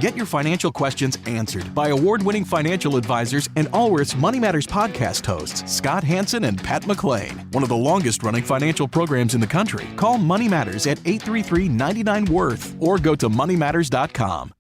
Get your financial questions answered by award-winning financial advisors and Allworth's Money Matters podcast hosts, Scott Hansen and Pat McClain. One of the longest-running financial programs in the country. Call Money Matters at 833-99-WORTH or go to moneymatters.com.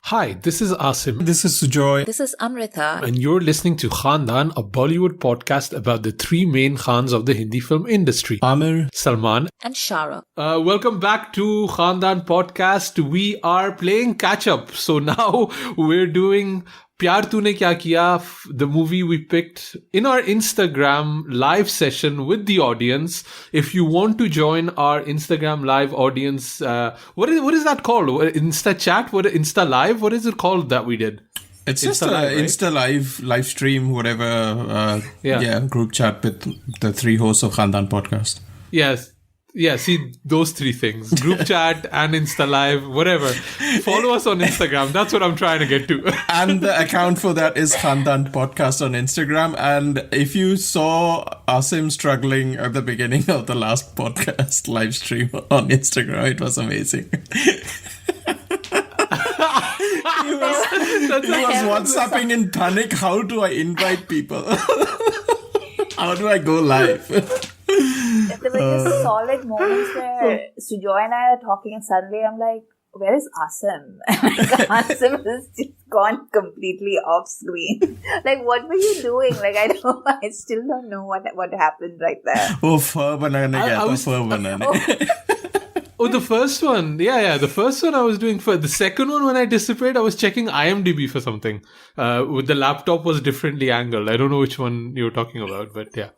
Hi, this is Asim. This is Sujoy. This is Amrita. And you're listening to Khandaan, a Bollywood podcast about the three main Khans of the Hindi film industry. Amir, Salman, And Shara. welcome back to Khandaan podcast. We are playing catch up. So now we're doing PYAAR TUNE KYA KIYA, the movie we picked in our Instagram live session with the audience. If you want to join our Instagram live audience, what is that called? Insta chat? Insta live? What is it called that we did? it's Insta just a Live, right? Insta live stream, whatever. Group chat with the three hosts of Khandaan podcast. Yes. Yeah, see, those three things. Group chat and Insta Live, whatever. Follow us on Instagram. That's what I'm trying to get to. And the account for that is Khandaan podcast on Instagram. And if you saw Asim struggling at the beginning of the last podcast live stream on Instagram, it was amazing. He was WhatsApping in panic. How do I invite people? How do I go live? There were just solid moments where Sujoy and I are talking and suddenly I'm like, where is Asim? Asim has just gone completely off screen. Like, what were you doing? Like, I still don't know what happened right there. Oh, fur banane gaya tha, fur banane. Oh, the first one. Yeah. The first one I was doing for the second one when I disappeared, I was checking IMDb for something. With the laptop was differently angled. I don't know which one you were talking about, but yeah.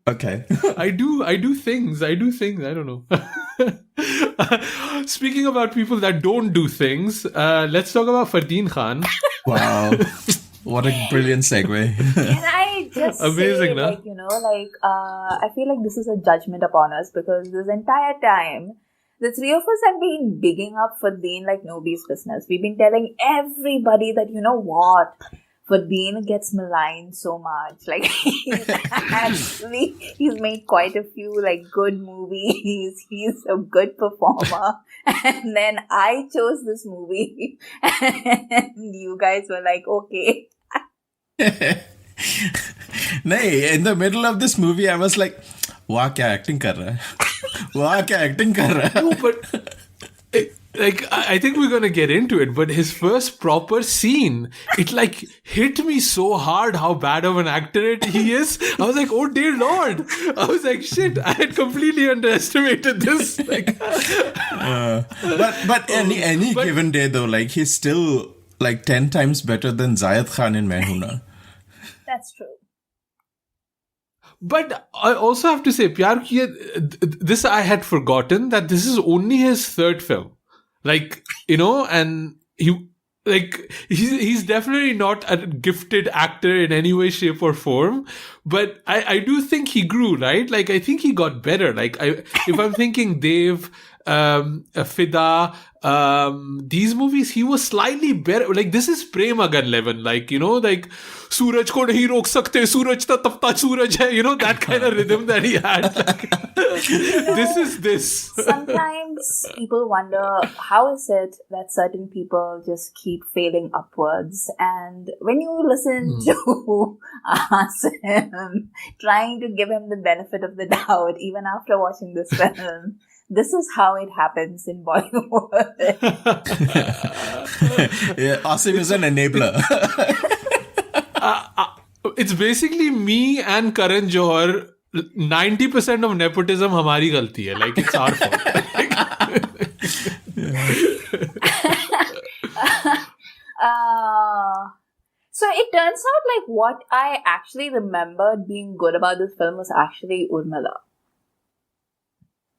Okay. I do things. I don't know. Speaking about people that don't do things, let's talk about Fardeen Khan. Wow. What a brilliant segue. Can I just Amazing, say, nah? I feel like this is a judgment upon us because this entire time, the three of us have been bigging up Fardeen like nobody's business. We've been telling everybody that, you know what, Fardeen gets maligned so much. Like, he's made quite a few, like, good movies. He's a good performer. And then I chose this movie. And you guys were like, okay. Nay, in the middle of this movie, I was like, "Wow, kya acting kar raha hai? Wow, kya acting kar raha hai?" No, but I think we're gonna get into it. But his first proper scene, it like hit me so hard how bad of an actor he is. I was like, oh dear Lord! I was like, shit! I had completely underestimated this. Like, but any given day though, like he's still like 10 times better than Zayed Khan in Main Hoon Na. That's true. But I also have to say, PYAAR KIYA, this I had forgotten that this is only his third film. Like, you know, and he's definitely not a gifted actor in any way, shape or form. But I do think he grew, right? Like, I think he got better. Like, if I'm thinking Dev, Fida, these movies, he was slightly better. Like, this is Prem Agan level. Like, you know, like, Suraj ko nahi rok sakte, Suraj ta tapta Suraj hai. You know, that kind of rhythm that he had. Like, this is this. Sometimes people wonder, how is it that certain people just keep failing upwards? And when you listen to Asim trying to give him the benefit of the doubt, even after watching this film, this is how it happens in Bollywood. Yeah, Asim is an enabler. It's basically me and Karan Johar. 90% of nepotism हमारी गलती है. Like, it's our fault. So it turns out like what I actually remembered being good about this film was actually Urmila.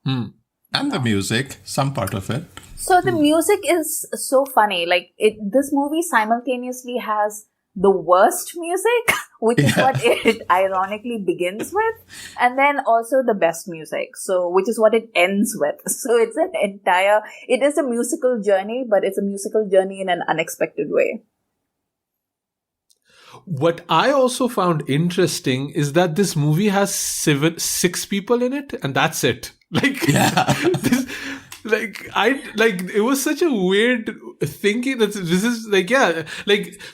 And the music, some part of it. So the music is so funny. Like this movie simultaneously has the worst music, which is what it ironically begins with, and then also the best music, so which is what it ends with. So it's it is a musical journey, but it's a musical journey in an unexpected way. What I also found interesting is that this movie has six people in it, and that's it. Like, it was such a weird thinking that this is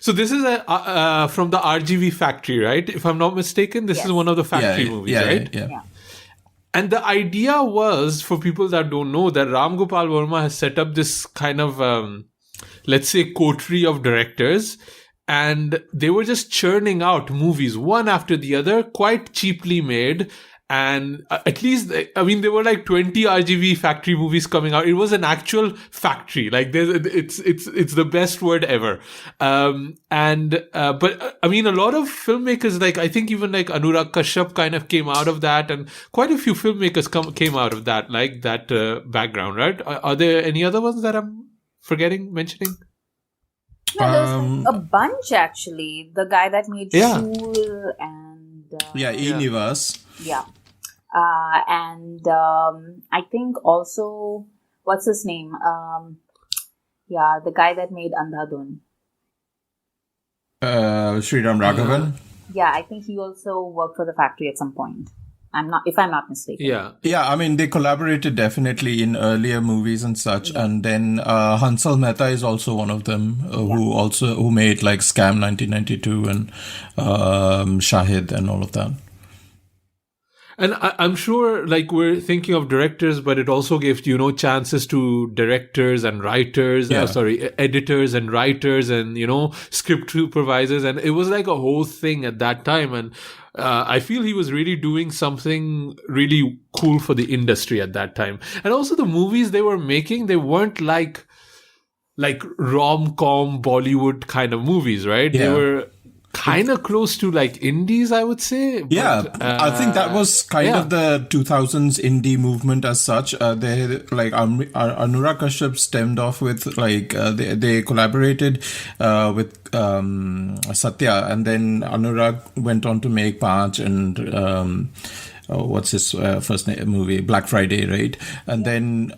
so this is from the RGV factory, right? If I'm not mistaken, this is one of the factory movies, right? Yeah. And the idea was, for people that don't know, that Ram Gopal Verma has set up this kind of, let's say, coterie of directors. And they were just churning out movies one after the other, quite cheaply made. And at least, I mean, there were like 20 RGV factory movies coming out. It was an actual factory. Like, it's the best word ever. But I mean, a lot of filmmakers, like, I think even like Anurag Kashyap kind of came out of that, and quite a few filmmakers came out of that, like that background, right? Are there any other ones that I'm mentioning? No, there's a bunch actually. The guy that made Shool and Enivas. Yeah, and I think also what's his name? The guy that made Andhadhun. Sriram Raghavan. Yeah, I think he also worked for the factory at some point. If I'm not mistaken. Yeah. I mean, they collaborated definitely in earlier movies and such. Yeah. And then Hansal Mehta is also one of them who made like Scam 1992 and Shahid and all of that. And I'm sure, like, we're thinking of directors, but it also gives, chances to directors and writers, editors and writers and, script supervisors. And it was like a whole thing at that time. And I feel he was really doing something really cool for the industry at that time. And also the movies they were making, they weren't like rom-com Bollywood kind of movies, right? Yeah. They were kind of close to like indies, I would say. But, I think that was kind of the 2000s indie movement as such. They like Anurag Kashyap stemmed off with like they collaborated with Satya, and then Anurag went on to make Panch and what's his first name movie, Black Friday, right? And then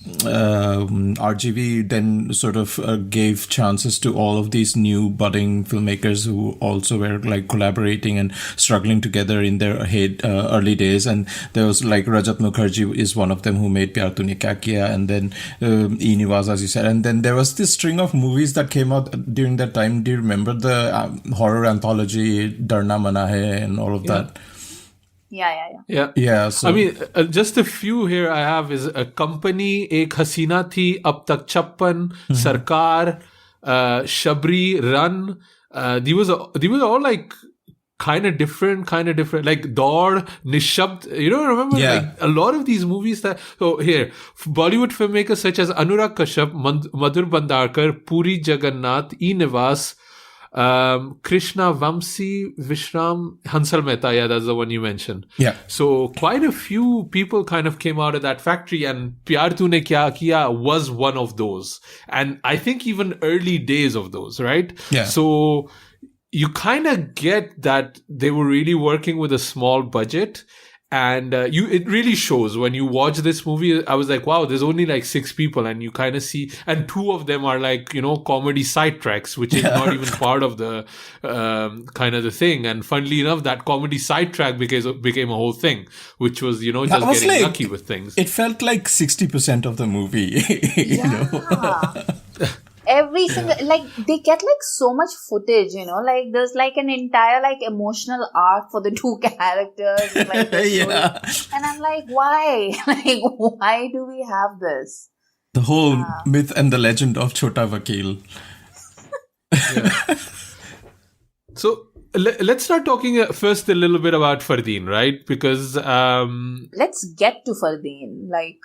RGV then sort of gave chances to all of these new budding filmmakers who also were like collaborating and struggling together in their early days. And there was like Rajit Mukherjee is one of them who made PYAAR TUNE KYA KIYA, and then Enivas, as you said. And then there was this string of movies that came out during that time. Do you remember the horror anthology Darna Mana Hai and all of that? Yeah. So, I mean, just a few here I have is a company, Ek Hasina Thi, Ab Tak Chappan, Sarkar, Shabri, Run. These were all like kind of different, like Daur, Nishabd. Remember like a lot of these movies so here, Bollywood filmmakers such as Anurag Kashyap, Madhur Bhandarkar, Puri Jagannath, E. Nivas, Krishna Vamsi, Vishram, Hansal Mehta, that's the one you mentioned. Yeah. So quite a few people kind of came out of that factory, and PYAAR TUNE KYA KIYA was one of those. And I think even early days of those, right? Yeah. So you kind of get that they were really working with a small budget. And it really shows when you watch this movie. I was like, wow, there's only like 6 people, and you kind of see, and 2 of them are like, comedy sidetracks, which is not even part of the kind of the thing. And funnily enough, that comedy sidetrack became a whole thing, which was, just getting like, lucky with things. It felt like 60% of the movie, you know. Every single, like, they get like so much footage, like there's like an entire like emotional arc for the 2 characters, like, and I'm like, why? Like, why do we have this? The whole myth and the legend of Chota Vakil. So let's start talking first a little bit about Fardeen, right? Because let's get to Fardeen, like,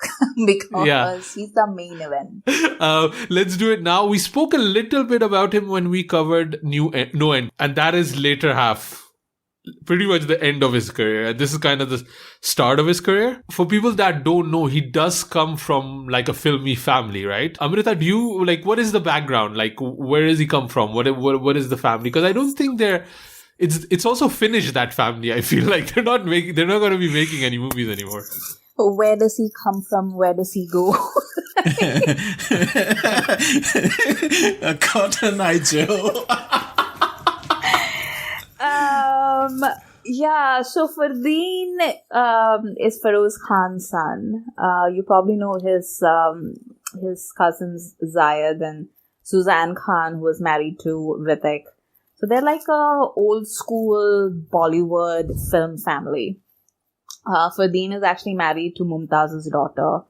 because he's the main event. Let's do it now. We spoke a little bit about him when we covered No End, and that is later half. pretty much the end of his career. This is kind of the start of his career. For people that don't know, he does come from like a filmy family, right? Amrita, do you like, what is the background? Like, where does he come from? What is the family? Because I don't think it's also Finnish, that family. I feel like they're not going to be making any movies anymore. Where does he come from? Where does he go? A Cotton Eye Joe. Yeah, so Fardeen is Feroz Khan's son. You probably know his cousins Zayed and Suzanne Khan, who was married to Ritik. So they're like a old school Bollywood film family. Fardeen is actually married to Mumtaz's daughter.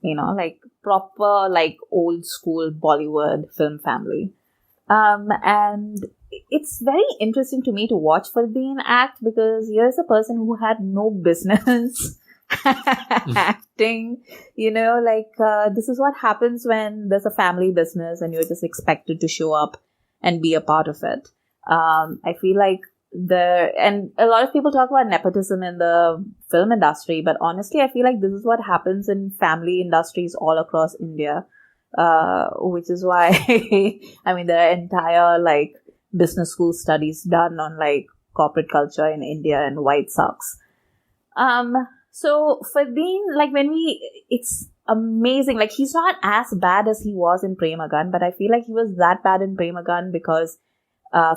You know, like proper like old school Bollywood film family. And it's very interesting to me to watch Fardeen act, because here's a person who had no business acting. You know, like this is what happens when there's a family business and you're just expected to show up and be a part of it. I feel like and a lot of people talk about nepotism in the film industry, but honestly, I feel like this is what happens in family industries all across India. Which is why, I mean, there are entire like business school studies done on like corporate culture in India and why it sucks. So Fardeen, like it's amazing. Like he's not as bad as he was in Premagan, but I feel like he was that bad in Premagan because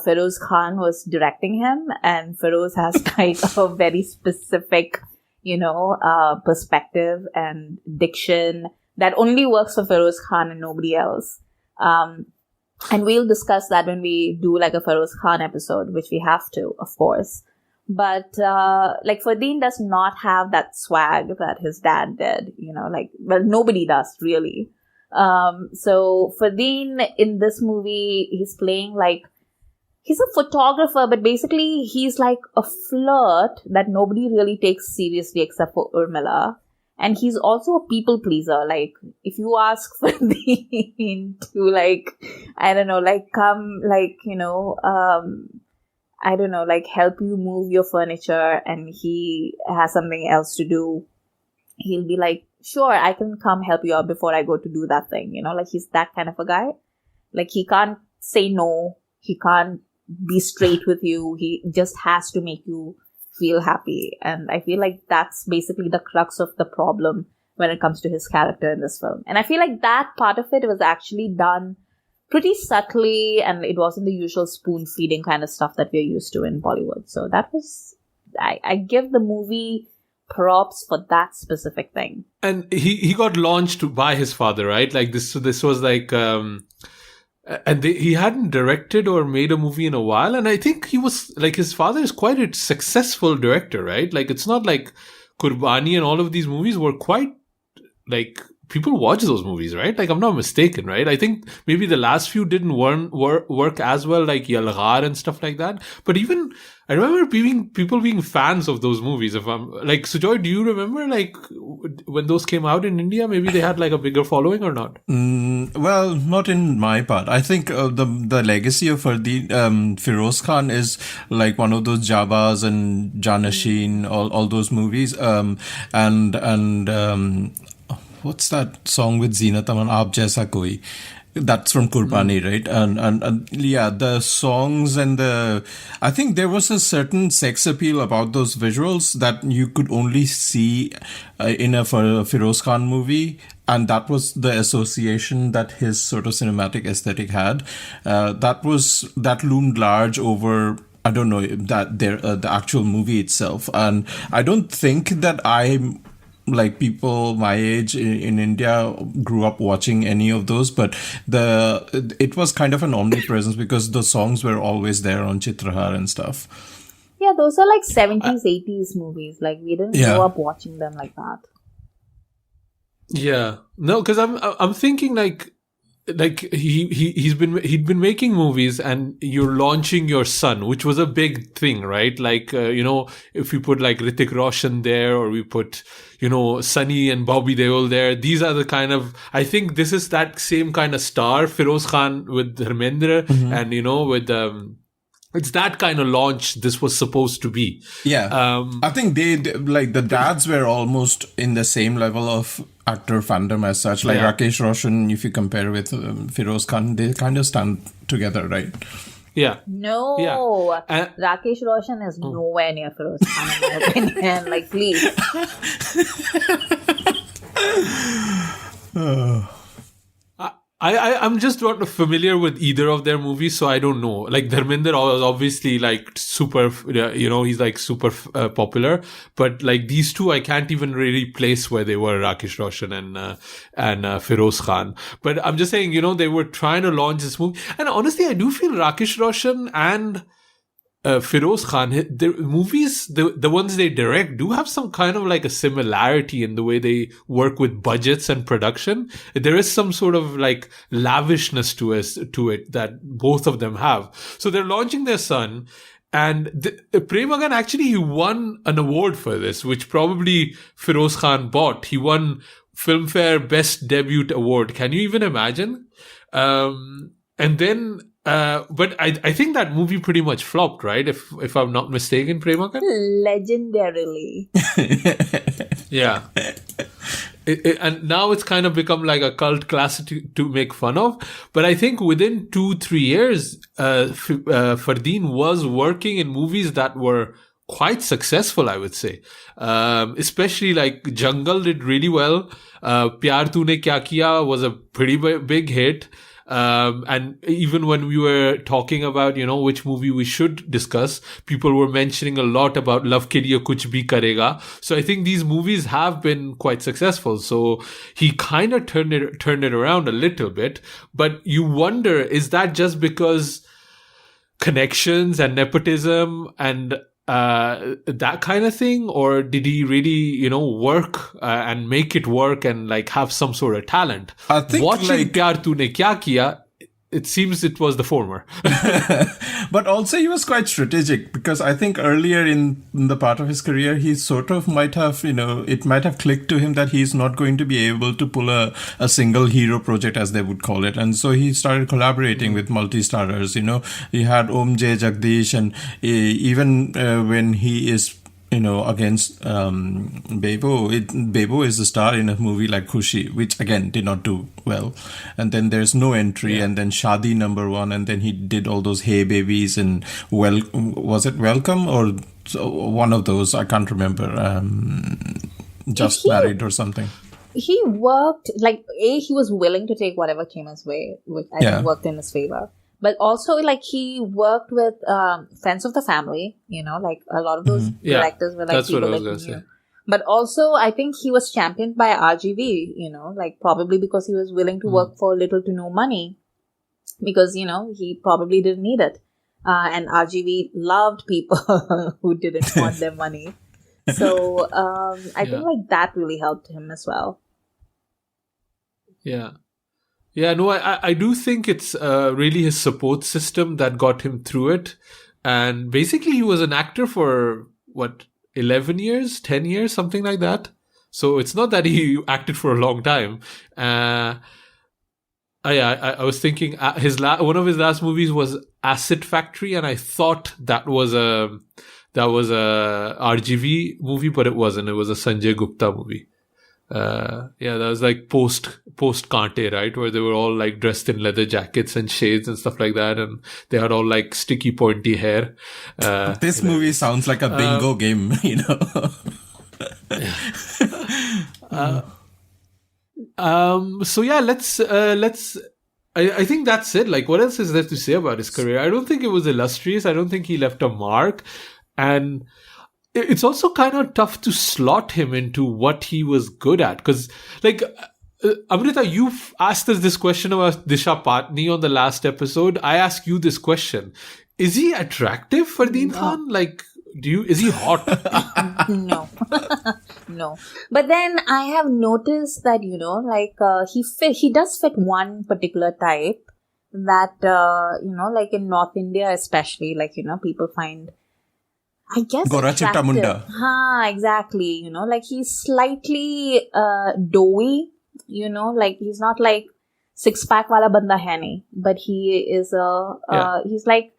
Feroz Khan was directing him, and Feroz has like a very specific, perspective and diction that only works for Feroz Khan and nobody else. And we'll discuss that when we do like a Feroz Khan episode, which we have to, of course. But like Fardeen does not have that swag that his dad did, nobody does really. So Fardeen in this movie, he's playing like, he's a photographer, but basically he's like a flirt that nobody really takes seriously except for Urmila. And he's also a people pleaser. Like, if you ask Fardeen to, like, I don't know, like, come, like, I don't know, like, help you move your furniture and he has something else to do, he'll be like, sure, I can come help you out before I go to do that thing. Like, he's that kind of a guy. Like, he can't say no. He can't be straight with you. He just has to make you feel happy. And I feel like that's basically the crux of the problem when it comes to his character in this film. And I feel like that part of it was actually done pretty subtly, and it wasn't the usual spoon feeding kind of stuff that we're used to in Bollywood. So that was, I give the movie props for that specific thing. And he got launched by his father, right? Like this was like, and he hadn't directed or made a movie in a while. And I think he was like, his father is quite a successful director, right? Like, it's not like Kurbani and all of these movies were quite like, people watch those movies, right? Like, I'm not mistaken, right? I think maybe the last few didn't work as well, like Yalghar and stuff like that. But even, I remember people being fans of those movies. If I'm like, Sujoy, do you remember like when those came out in India? Maybe they had like a bigger following or not? Well, not in my part. I think the legacy of Feroz Khan is like one of those Jabas and Janasheen, all those movies. What's that song with Zeenat Aman, Aap Jaisa Koi? That's from Kurbani, right? And yeah, the songs and I think there was a certain sex appeal about those visuals that you could only see in a Feroz Khan movie. And that was the association that his sort of cinematic aesthetic had. That loomed large over, I don't know, the actual movie itself. And I don't think that like people my age in India grew up watching any of those, but it was kind of an omnipresence because the songs were always there on Chitrahar and stuff. Yeah, those are like 70s, 80s movies. Like, we didn't grow up watching them like that. Yeah, no, because I'm thinking like he'd been making movies, and you're launching your son, which was a big thing, right? Like if we put like Hrithik Roshan there, or we put Sunny and Bobby Deol there, these are the kind of, I think this is that same kind of star, Feroz Khan with Dharmendra, and with It's that kind of launch this was supposed to be. Yeah. I think like the dads were almost in the same level of actor fandom as such. Like Rakesh Roshan, if you compare with Feroz Khan, they kind of stand together, right? Yeah. No. Yeah. Rakesh Roshan is nowhere near Feroz Khan, in my opinion. Like, please. I'm just not familiar with either of their movies, so I don't know. Like Dharmender was obviously like super, he's like super popular, but like these two, I can't even really place where they were, Rakesh Roshan and Feroz Khan. But I'm just saying, they were trying to launch this movie, and honestly, I do feel Rakesh Roshan and Feroz Khan, the movies, the ones they direct do have some kind of like a similarity in the way they work with budgets and production. There is some sort of like lavishness to it that both of them have. So they're launching their son, and Premagan actually, he won an award for this, which probably Feroz Khan bought. He won Filmfare Best Debut Award. Can you even imagine? And then, but I think that movie pretty much flopped, right? If I'm not mistaken, Premakan? Legendarily. Yeah. And now it's kind of become like a cult classic to make fun of. But I think within 2-3 years, Fardeen was working in movies that were quite successful, I would say. Especially like Jungle did really well. Pyyaar Tune Kya Kiya was a pretty big hit. And even when we were talking about, which movie we should discuss, people were mentioning a lot about Love Ke Liye Kuch Bhi Karega. So I think these movies have been quite successful. So he kind of turned it around a little bit. But you wonder, is that just because connections and nepotism and that kind of thing, or did he really, work and make it work and like have some sort of talent? I think watching Pyyaar Tune Kya Kiya, it seems it was the former. But also he was quite strategic, because I think earlier in the part of his career, he sort of might have, it might have clicked to him that he's not going to be able to pull a single hero project, as they would call it. And so he started collaborating with multi-starrers, he had Om J. Jagdish, and even when he is against Bebo. Bebo is the star in a movie like Khushi, which again did not do well. And then there's No Entry, and then Shadi #1, and then he did all those Hey Babies and was it Welcome or one of those? I can't remember. Just Married or something. He worked he was willing to take whatever came his way, which I think worked in his favor. But also, he worked with Friends of the Family, like a lot of those directors were like that's people what I was that gonna he knew. say. But also, I think he was championed by RGV, probably because he was willing to work for little to no money, because, he probably didn't need it. And RGV loved people who didn't want their money. So I think that really helped him as well. Yeah. Yeah, no, I do think it's really his support system that got him through it. And basically he was an actor for, 11 years, 10 years, something like that. So it's not that he acted for a long time. I was thinking one of his last movies was Acid Factory, and I thought that was a RGV movie, but it wasn't. It was a Sanjay Gupta movie. That was like post Kante, right? Where they were all like dressed in leather jackets and shades and stuff like that. And they had all like sticky pointy hair. This movie sounds like a bingo game, So yeah, let's, I think that's it. Like, what else is there to say about his career? I don't think it was illustrious. I don't think he left a mark. And it's also kind of tough to slot him into what he was good at. Because, like, Amrita, you've asked us this question about Disha Patni on the last episode. I ask you this question. Is he attractive, Fardeen Khan? Like, is he hot? No. No. But then I have noticed that, he does fit one particular type that, like in North India especially, people find, I guess, Gora Chitta Munda. Exactly. He's slightly doughy, he's not like six-pack wala banda hai nahi, but he is he's like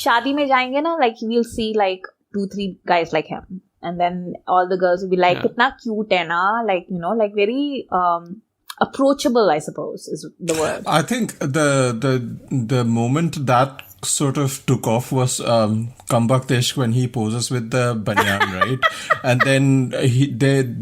शादी में जाएंगे ना, like we'll see like 2-3 guys like him, and then all the girls will be like, "Kitna cute hai na?" Like, you know, like very approachable, I suppose is the word. I think the moment that sort of took off was Kambaktesh when he poses with the banyan, right? And then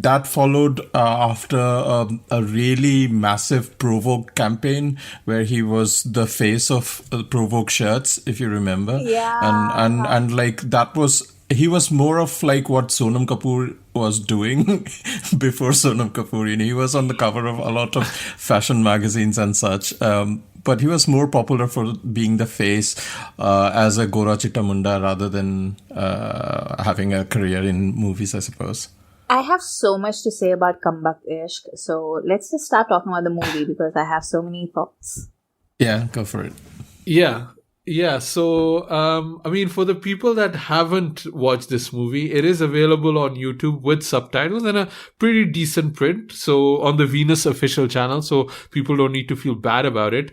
that followed after a really massive Provoke campaign where he was the face of Provoke shirts, if you remember. Yeah. And like that was. He was more of like what Sonam Kapoor was doing before Sonam Kapoor. You know, he was on the cover of a lot of fashion magazines and such. But he was more popular for being the face as a Gora Chitta Munda rather than having a career in movies, I suppose. I have so much to say about Comeback Ishq. So let's just start talking about the movie because I have so many thoughts. Yeah, go for it. Yeah, so, I mean, for the people that haven't watched this movie, it is available on YouTube with subtitles and a pretty decent print. So, on the Venus official channel, so people don't need to feel bad about it.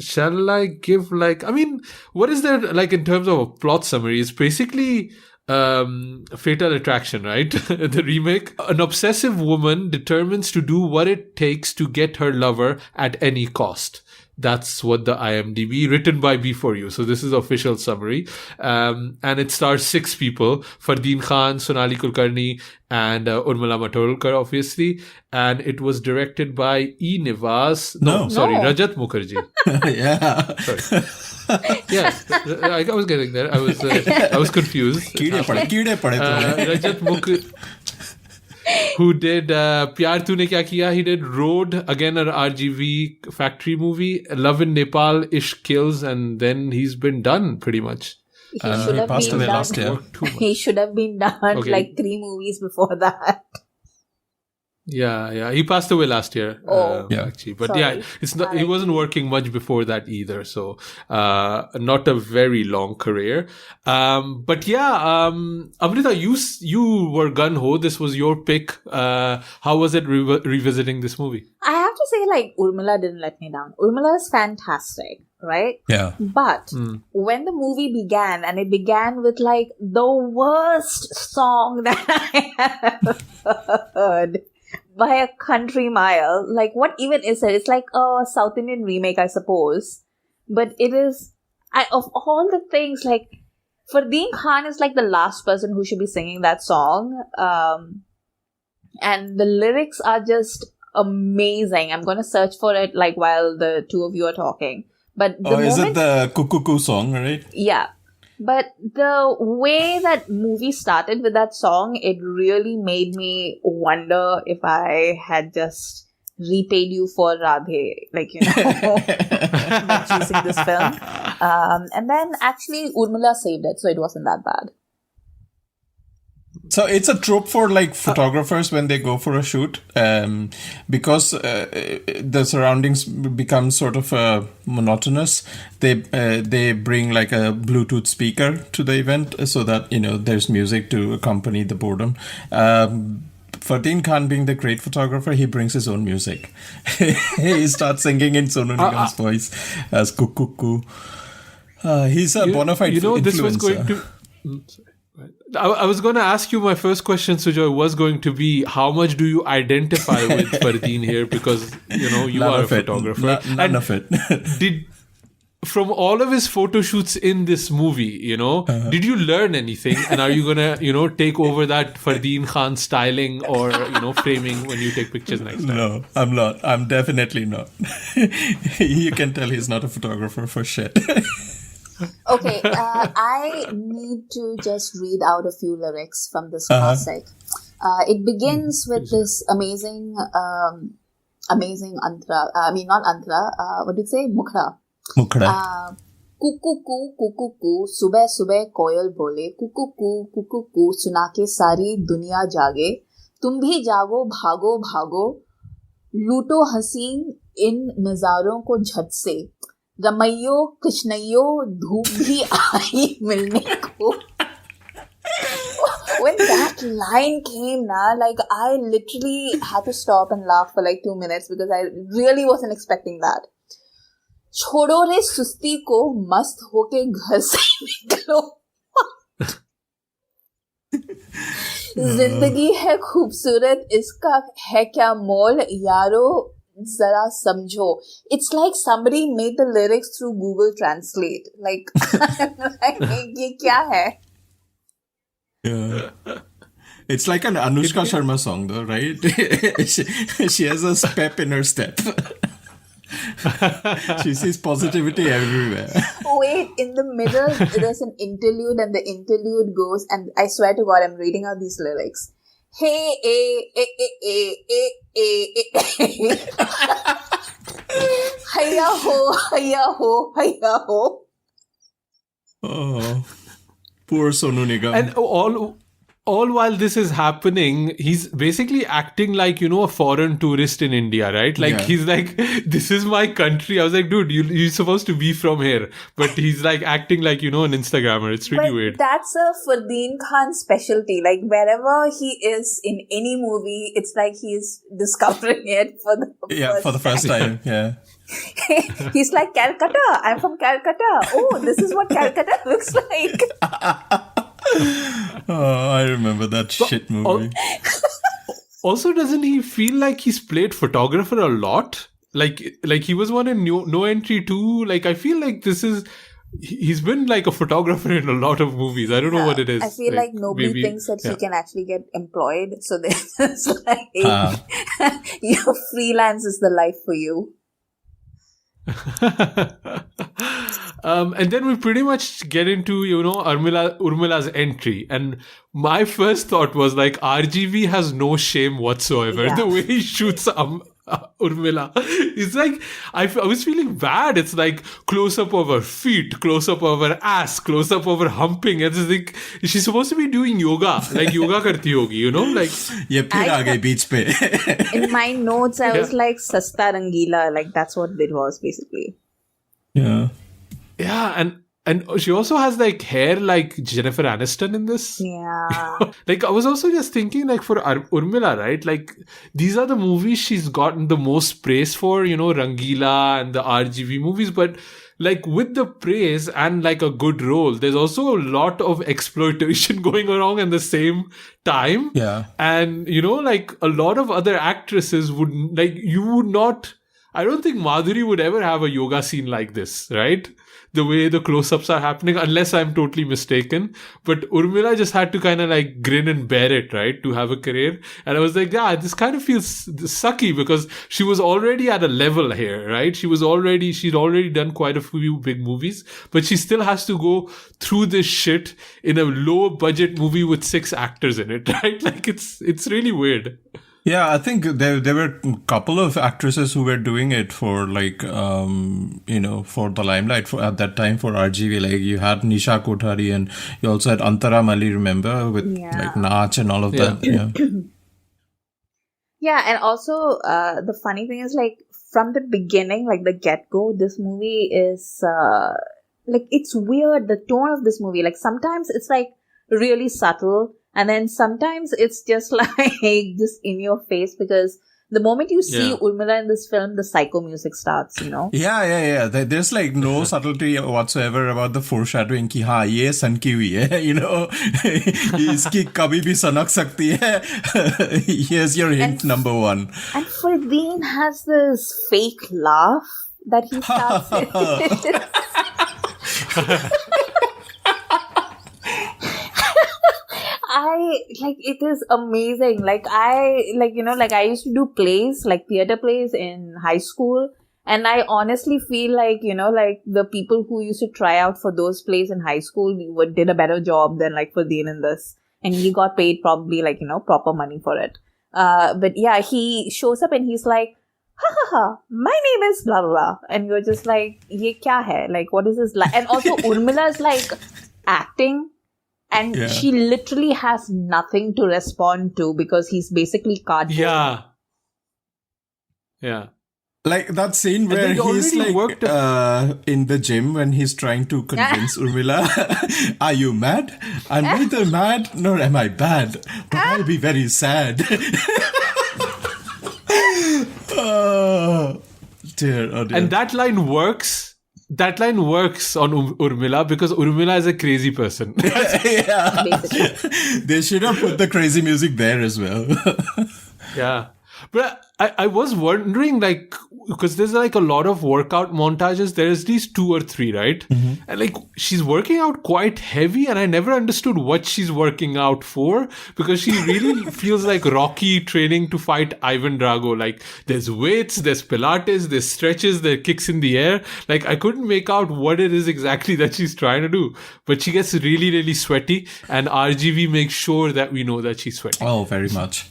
Shall I give what is there, like, in terms of a plot summary? It's basically Fatal Attraction, right? The remake. An obsessive woman determines to do what it takes to get her lover at any cost. That's what the IMDb, written by B4U. So this is official summary. And it stars 6 people: Fardeen Khan, Sonali Kulkarni, and Urmila Matondkar, obviously. And it was directed by Rajit Mukherjee. Yeah. Sorry. Yeah, I was getting there. I was confused. Rajat Mukherjee, who did Pyar Tune Kya Kiya. He did Road, again an RGV factory movie, Love in Nepal, Ishq Kills, and then he's been done pretty much. He passed away last year. He should have been done like 3 movies before that. Yeah. He passed away last year, actually. But sorry. It's not. He wasn't working much before that either. So, not a very long career. But yeah, Amrita, you were gun ho. This was your pick. How was it revisiting this movie? I have to say, like, Urmila didn't let me down. Urmila is fantastic, right? Yeah. But when the movie began, and it began with like the worst song that I have heard by a country mile. Like, what even is it? It's like a South Indian remake, I suppose. But it is, of all the things, like, Fardeen Khan is like the last person who should be singing that song. And the lyrics are just amazing. I'm going to search for it, like, while the two of you are talking. But is it the Kukuku song, right? Yeah. But the way that movie started with that song, it really made me wonder if I had just repaid you for Radhe, like, you know, by choosing this film. And then actually Urmila saved it, so it wasn't that bad. So it's a trope for like photographers when they go for a shoot, because the surroundings become sort of monotonous. They bring like a Bluetooth speaker to the event so that, you know, there's music to accompany the boredom. Fardeen Khan, being the great photographer, he brings his own music. He starts singing in Sonu Nigam's voice as Kukuku. He's a bona fide influencer. This was going to... I was going to ask you, my first question, Sujoy, was going to be, how much do you identify with Fardeen here? Because, you know, you are a photographer. None of it. From all of his photo shoots in this movie, you know, did you learn anything? And are you going to, you know, take over that Fardeen Khan styling or, you know, framing when you take pictures next time? No, I'm not. I'm definitely not. You can tell he's not a photographer for shit. Okay, I need to just read out a few lyrics from this classic. It begins with this amazing antra. I mean, not antra. What did it say? Mukhra. Kukuku, kukuku, subah subah koyal bole. Kukuku, kukuku, सुना के सारी दुनिया जागे. तुम भी जागो, भागो, भागो. लूटो हसीन इन नजारों को झट से. रमैयो कृष्णैयो धूप भी आई मिलने को. When that line came, like, I literally had to stop and laugh for like 2 minutes because I really wasn't expecting that. छोड़ो रे सुस्ती को मस्त होके घर से निकलो जिंदगी है खूबसूरत इसका है क्या मोल यारो जरा समझो. It's like somebody made the lyrics through Google Translate. Like, ये क्या है? Yeah. It's like an Anushka Sharma song though, right? she has a step in her step. She sees positivity everywhere. Wait, in the middle there's an interlude and the interlude goes, and I swear to God I'm reading out these lyrics. Hey, Hiya ho, hiya ho, hiya ho. Oh, poor Sonu Nigam. And all while this is happening, he's basically acting like, a foreign tourist in India, right? Like, he's like, this is my country. I was like, dude, you're supposed to be from here. But he's like acting like, an Instagrammer. It's really weird. That's a Fardeen Khan specialty. Like, wherever he is in any movie, it's like he's discovering it for the first time. Yeah. He's like, Calcutta. I'm from Calcutta. Oh, this is what Calcutta looks like. Oh, I remember that shit movie. Also, doesn't he feel like he's played photographer a lot? Like he was one in No Entry 2. Like, I feel like he's been like a photographer in a lot of movies. I don't know what it is. I feel like nobody thinks that he can actually get employed. So there's like, your freelance is the life for you. And then we pretty much get into, Urmila's entry. And my first thought was like, RGV has no shame whatsoever. Yeah. The way he shoots Urmila. It's like, I was feeling bad. It's like close up of her feet, close up of her ass, close up of her humping. It's like, she's supposed to be doing yoga. Like yoga karti hogi, Like, ye phir aa gayi beach pe. In my notes, I was like, Sasta Rangila. Like, that's what it was basically. Yeah. Yeah, and she also has like hair like Jennifer Aniston in this. Yeah. Like, I was also just thinking, like, for Urmila, right? Like, these are the movies she's gotten the most praise for, Rangila and the RGV movies. But like, with the praise and like a good role, there's also a lot of exploitation going around at the same time. Yeah. And, like, a lot of other actresses would, like, I don't think Madhuri would ever have a yoga scene like this, right? The way the close-ups are happening, unless I'm totally mistaken. But Urmila just had to kind of like grin and bear it, right? To have a career. And I was like, this kind of feels sucky because she was already at a level here, right? She'd already done quite a few big movies, but she still has to go through this shit in a low-budget movie with 6 actors in it, right? Like, it's really weird. Yeah, I think there were a couple of actresses who were doing it for like, for the limelight at that time for RGV. Like, you had Nisha Kothari and you also had Antara Mali, remember, with like Nach and all of that. Yeah. Yeah, and also the funny thing is, like, from the beginning, like the get-go, this movie is like, it's weird, the tone of this movie. Like, sometimes it's like really subtle. And then sometimes it's just like just in your face, because the moment you see Urmila in this film, the psycho music starts, Yeah. There's like no subtlety whatsoever about the foreshadowing ki ye sanki hui hai, iski kabhi bhi sanak sakti hai. Here's your hint number 1. And Fardeen has this fake laugh that he starts it is amazing. I used to do plays, like theater plays in high school. And I honestly feel like, the people who used to try out for those plays in high school did a better job than like Fardeen in this. And he got paid probably proper money for it. But yeah, he shows up and he's like, my name is blah, blah, blah. And you're just like, ye kya hai? Like, what is this like? And also Urmila is like acting. And she literally has nothing to respond to because he's basically cardboard. Yeah. Like that scene where he's like in the gym when he's trying to convince Urmila, are you mad? I'm neither mad nor am I bad, but I'll be very sad. dear, oh dear. And that line works. That line works on Urmila because Urmila is a crazy person. Yeah. Basically. They should have put the crazy music there as well. Yeah. But I was wondering, like, because there's like a lot of workout montages. There's these 2 or 3, right? And like, she's working out quite heavy, and I never understood what she's working out for, because she really feels like Rocky training to fight Ivan Drago. Like, there's weights, there's Pilates, there's stretches, there are kicks in the air. Like, I couldn't make out what it is exactly that she's trying to do. But she gets really, really sweaty, and RGV makes sure that we know that she's sweaty. Oh, very much.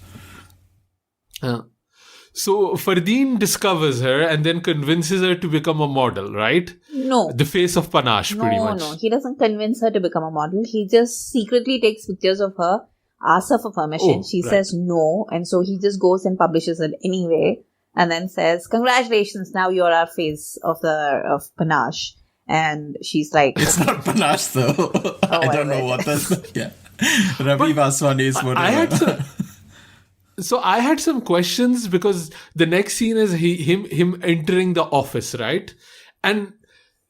So Fardeen discovers her and then convinces her to become a model, right? No. The face of panache, pretty much. No. He doesn't convince her to become a model. He just secretly takes pictures of her, asks her for permission. She says no. And so he just goes and publishes it anyway. And then says, congratulations, now you're our face of panache. And she's like... It's not panache though. I don't know what that's... Yeah. Ravi Vaswani is whatever. So I had some questions because the next scene is him entering the office, right? And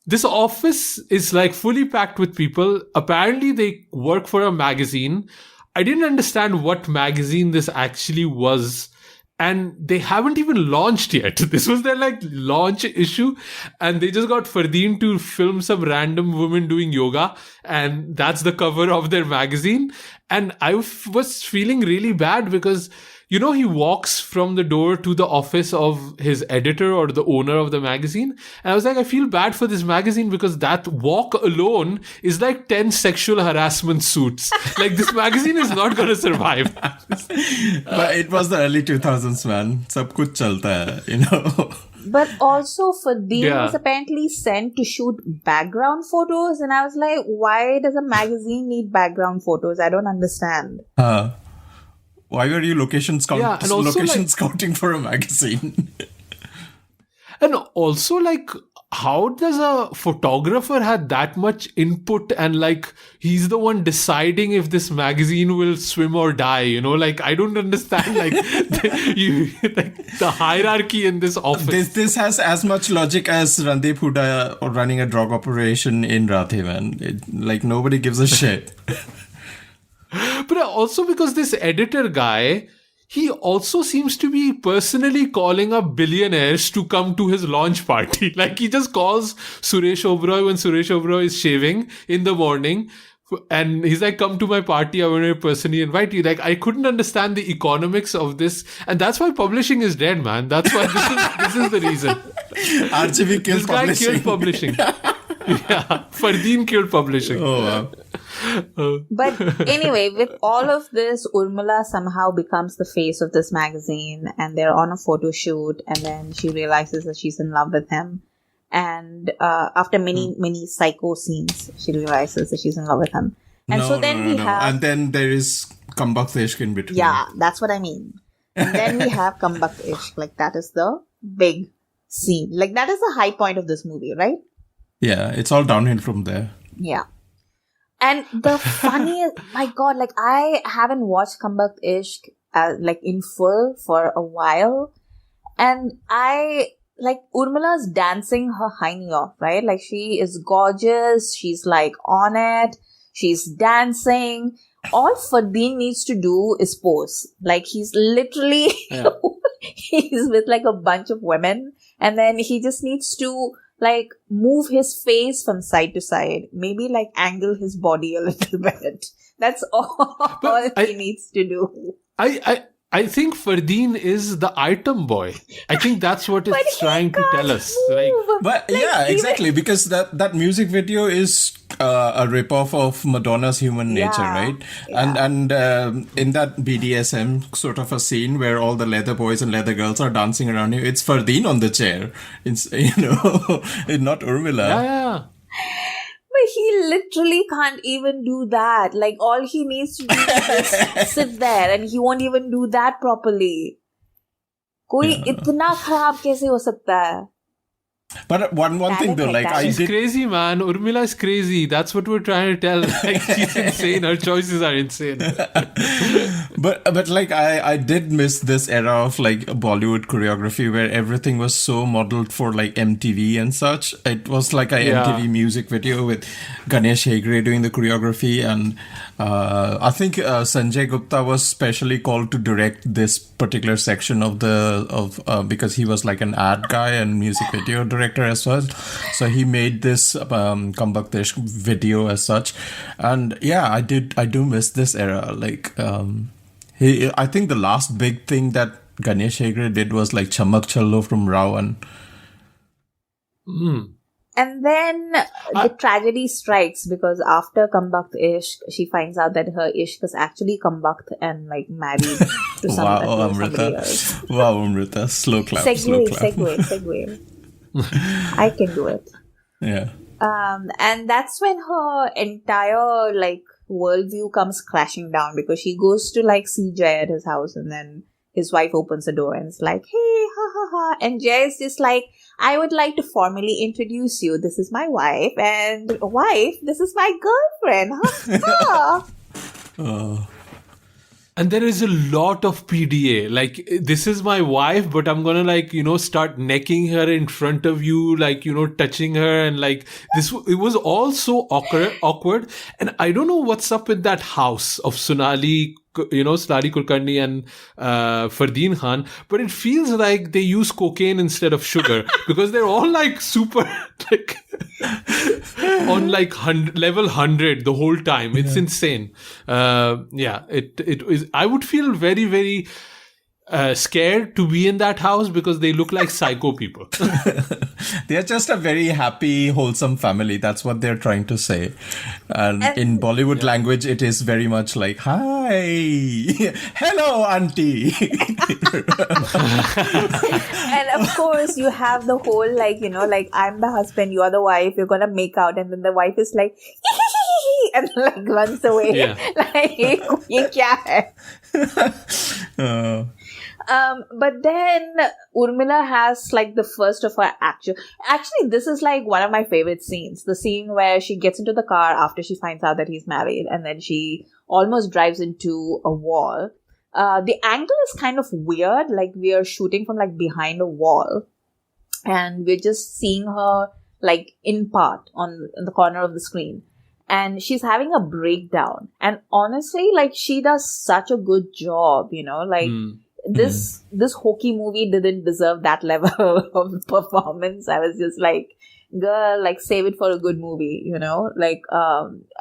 this office is like fully packed with people. Apparently they work for a magazine. I didn't understand what magazine this actually was. And they haven't even launched yet. This was their like launch issue. And they just got Fardeen to film some random woman doing yoga. And that's the cover of their magazine. And I was feeling really bad because, you know, he walks from the door to the office of his editor or the owner of the magazine. And I was like, I feel bad for this magazine because that walk alone is like 10 sexual harassment suits. Like, this magazine is not going to survive. But it was the early 2000s, man. Sab kuch chalta hai, you know. But also Fardeen was apparently sent to shoot background photos. And I was like, why does a magazine need background photos? I don't understand. Why were you location scouting for a magazine? And also, like, how does a photographer have that much input and, like, he's the one deciding if this magazine will swim or die, you know? Like, I don't understand, like, the hierarchy in this office. This has as much logic as Randeep Hooda running a drug operation in Rathe, man. Like, nobody gives a shit. But also because this editor guy, he also seems to be personally calling up billionaires to come to his launch party. Like, he just calls Suresh Oberoi when Suresh Oberoi is shaving in the morning. And he's like, come to my party, I want to personally invite you. Like, I couldn't understand the economics of this. And that's why publishing is dead, man. That's why this is the reason. RGB killed publishing. This guy killed publishing. Yeah, Fardeen killed publishing. Oh, wow. But anyway, with all of this, Urmila somehow becomes the face of this magazine, and they're on a photo shoot, and then she realizes that she's in love with him. And after many psycho scenes, she realizes that she's in love with him. And And then there is Kambakht Ishq in between. Yeah, that's what I mean. And then we have Kambakht Ishq. Like, that is the big scene. Like, that is the high point of this movie, right? Yeah, it's all downhill from there. Yeah. And the funniest, my God, like, I haven't watched Kambakht Ishq like in full for a while. And Urmila's dancing her hiney off, right? Like, she is gorgeous. She's like on it. She's dancing. All Fardeen needs to do is pose. Like, he's literally, he's with like a bunch of women. And then he just needs to like move his face from side to side, maybe like angle his body a little bit. That's all he needs to do. I think Fardeen is the item boy. I think that's what it's trying to tell us. Exactly. Because that music video is a ripoff of Madonna's Human Nature, right? Yeah. And in that BDSM sort of a scene where all the leather boys and leather girls are dancing around him, it's Fardeen on the chair. It's, not Urmila. Yeah. But he literally can't even do that. Like, all he needs to do is just sit there, and he won't even do that properly. Koi itna kharab kaise ho sakta hai? But one thing though, like, she's crazy, man. Urmila is crazy. That's what we're trying to tell. Like, she's insane. Her choices are insane. But like I did miss this era of like Bollywood choreography where everything was so modeled for like MTV and such. It was like a MTV music video with Ganesh Hegde doing the choreography, and I think Sanjay Gupta was specially called to direct this particular section of because he was like an ad guy and music video director as well. So he made this Kambaktesh video as such, and yeah, I do miss this era. Like I think the last big thing that Ganesh Hegde did was like Chamak Challo from Ravan. And then the tragedy strikes because after Kambakt Ishq, she finds out that her Ishq is actually Kambakt and like married to somebody else. Wow, Amrita. Slow clap. Segue. I can do it. Yeah. And that's when her entire like worldview comes crashing down because she goes to like see Jay at his house, and then his wife opens the door and it's like, hey, ha ha ha. And Jay is just like, I would like to formally introduce you. This is my wife, and wife, this is my girlfriend. Ha ha. And there is a lot of PDA. Like, this is my wife, but I'm gonna like, start necking her in front of you, like, touching her, and like this. It was all so awkward. And I don't know what's up with that house of Sonali Kulkarni and Fardeen Khan, but it feels like they use cocaine instead of sugar because they're all like super like on like level 100 the whole time. It's insane. It is. I would feel very, very scared to be in that house because they look like psycho people. They're just a very happy, wholesome family. That's what they're trying to say. And in Bollywood language, it is very much like, hi, hello, auntie. And of course, you have the whole like, like I'm the husband, you are the wife, you're going to make out. And then the wife is like, and like runs away. Yeah. Like, ye kya hai? But then Urmila has like the first of her actually, this is like one of my favorite scenes. The scene where she gets into the car after she finds out that he's married, and then she almost drives into a wall. The angle is kind of weird. Like we are shooting from like behind a wall, and we're just seeing her like in part in the corner of the screen. And she's having a breakdown. And honestly, like she does such a good job, like this hokey movie didn't deserve that level of performance. I was just like, girl, like save it for a good movie, like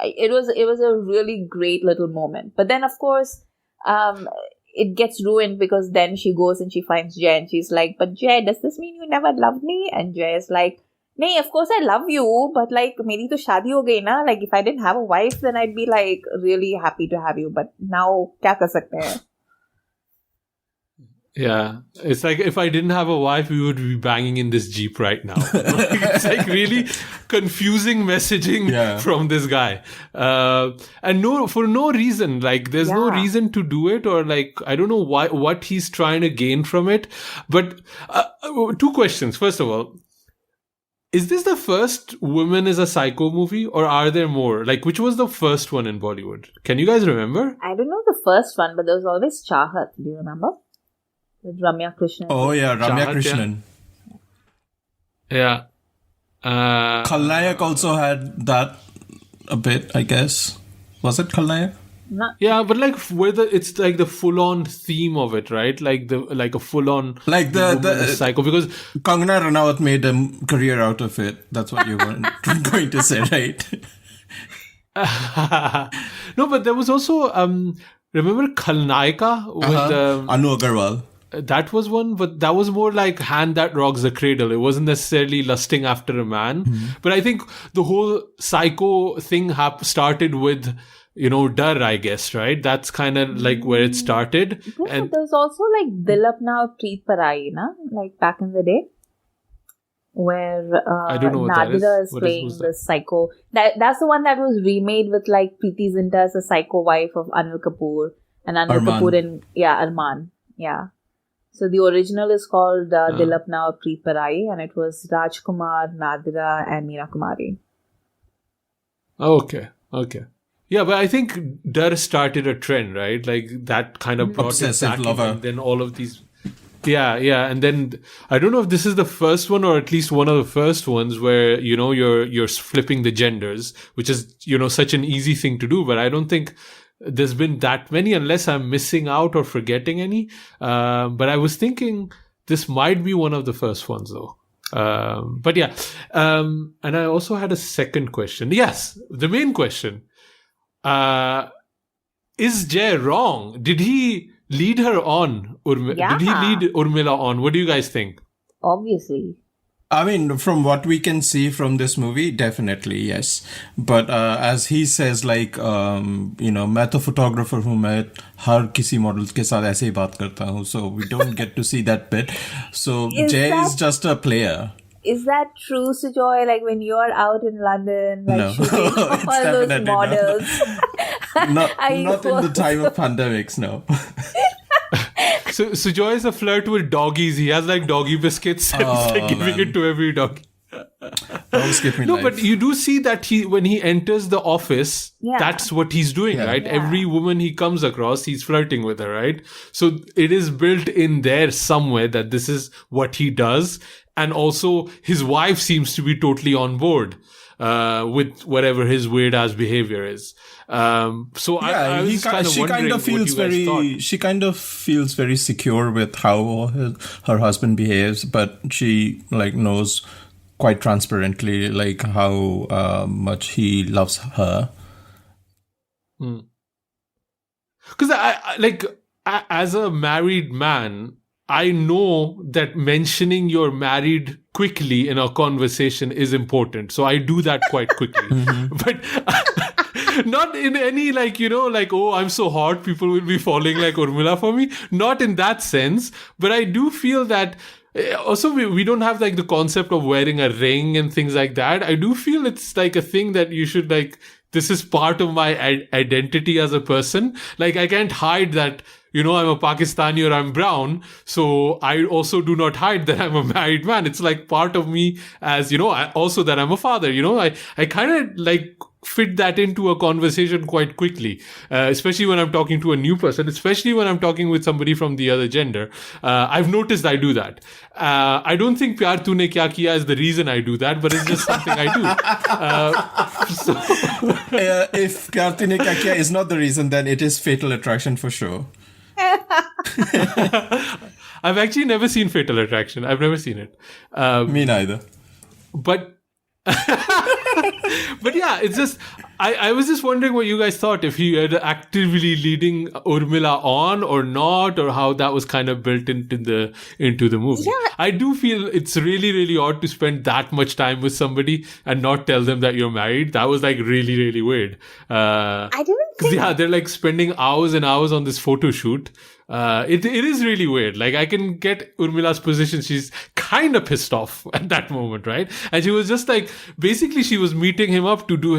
it was a really great little moment. But then of course, it gets ruined because then she goes and she finds Jay and she's like, but Jay, does this mean you never loved me? And Jay is like, nee, of course I love you, but like, meri to shaadi ho gayi na. Like, if I didn't have a wife, then I'd be like really happy to have you. But now, kya kar sakte hain? Yeah, it's like if I didn't have a wife, we would be banging in this Jeep right now. It's like really confusing messaging from this guy. And for no reason. Like, there's no reason to do it, or like, I don't know what he's trying to gain from it. But two questions. First of all, is this the first Women is a Psycho movie, or are there more? Like, which was the first one in Bollywood? Can you guys remember? I don't know the first one, but there was always Chahat. Do you remember? With Ramya Krishnan. Oh, yeah, Ramya Chahat, Krishnan. Yeah. Khalnayak also had that a bit, I guess. Was it Khalnayak? Yeah, but like whether it's like the full-on theme of it, right? Like a full-on like the psycho, because Kangana Ranaut made a career out of it. That's what you were going to say, right? No, but there was also remember Khalnaika with Anu Agarwal. That was one, but that was more like Hand That Rocks the Cradle. It wasn't necessarily lusting after a man. But I think the whole psycho thing started with, Dar, I guess, right? That's kind of like where it started. Yeah, and there's also like Dil Apna Preet Parai, na? Like back in the day, where I don't know what Nadira is playing the psycho. That's the one that was remade with like Preeti Zinta as a psycho wife of Anil Kapoor, and Anil Kapoor and Arman. Yeah. So the original is called Dil Apna Preet Parai, and it was Rajkumar, Nadira, and Meena Kumari. Okay. Yeah, but I think Dar started a trend, right? Like that kind of brought it Obsessive back in, lover. and then all of these. Yeah. And then I don't know if this is the first one or at least one of the first ones where, you're flipping the genders, which is, such an easy thing to do. But I don't think there's been that many unless I'm missing out or forgetting any. But I was thinking this might be one of the first ones though. But yeah. And I also had a second question. Yes, the main question. Is Jay wrong? Did he lead her on? Yeah. Did he lead Urmila on? What do you guys think? Obviously. I mean, from what we can see from this movie, definitely, yes. But as he says, like, मैं तो photographer हूँ, मैं हर किसी models के साथ ऐसे ही बात करता हूँ. So we don't get to see that bit. So Jay is just a player. Is that true, Sujoy? Like when you're out in London, like No. shooting It's all those definitely not. models? Not Are you in the time of pandemics, no. So Sujoy is a flirt with doggies. He has like doggy biscuits and he's like giving it to every dog. Don't skip me No, life. but you do see that when he enters the office, Yeah. that's what he's doing, right? Yeah. Every woman he comes across, he's flirting with her, right? So it is built in there somewhere that this is what he does. And also his wife seems to be totally on board with whatever his weird ass behavior is. So I was just kind of she wondering kind of feels what you guys thought. she kind of feels very secure with how her husband behaves, but she like knows quite transparently like how much he loves her. Because I like as a married man, I know that mentioning you're married quickly in a conversation is important. So I do that quite quickly. But not in any like, oh, I'm so hot, people will be falling like Urmila for me. Not in that sense. But I do feel that also we don't have like the concept of wearing a ring and things like that. I do feel it's like a thing that you should like, this is part of my identity as a person. Like I can't hide that, I'm a Pakistani or I'm brown. So I also do not hide that I'm a married man. It's like part of me as, also that I'm a father, I kind of like fit that into a conversation quite quickly, especially when I'm talking to a new person, especially when I'm talking with somebody from the other gender. I've noticed I do that. I don't think Pyar Tune Kya Kiya is the reason I do that, but it's just something I do. If Pyar Tune Kya Kiya is not the reason, then it is Fatal Attraction for sure. I've actually never seen Fatal Attraction. I've never seen it. Me neither. But but yeah, it's just I was just wondering what you guys thought, if he had actively leading Urmila on or not, or how that was kind of built into the movie. Yeah. I do feel it's really, really odd to spend that much time with somebody and not tell them that you're married. That was like really, really weird. I didn't think. Yeah, they're like spending hours and hours on this photo shoot. It is really weird. Like I can get Urmila's position. She's kind of pissed off at that moment, right? And she was just like, basically she was meeting him up to do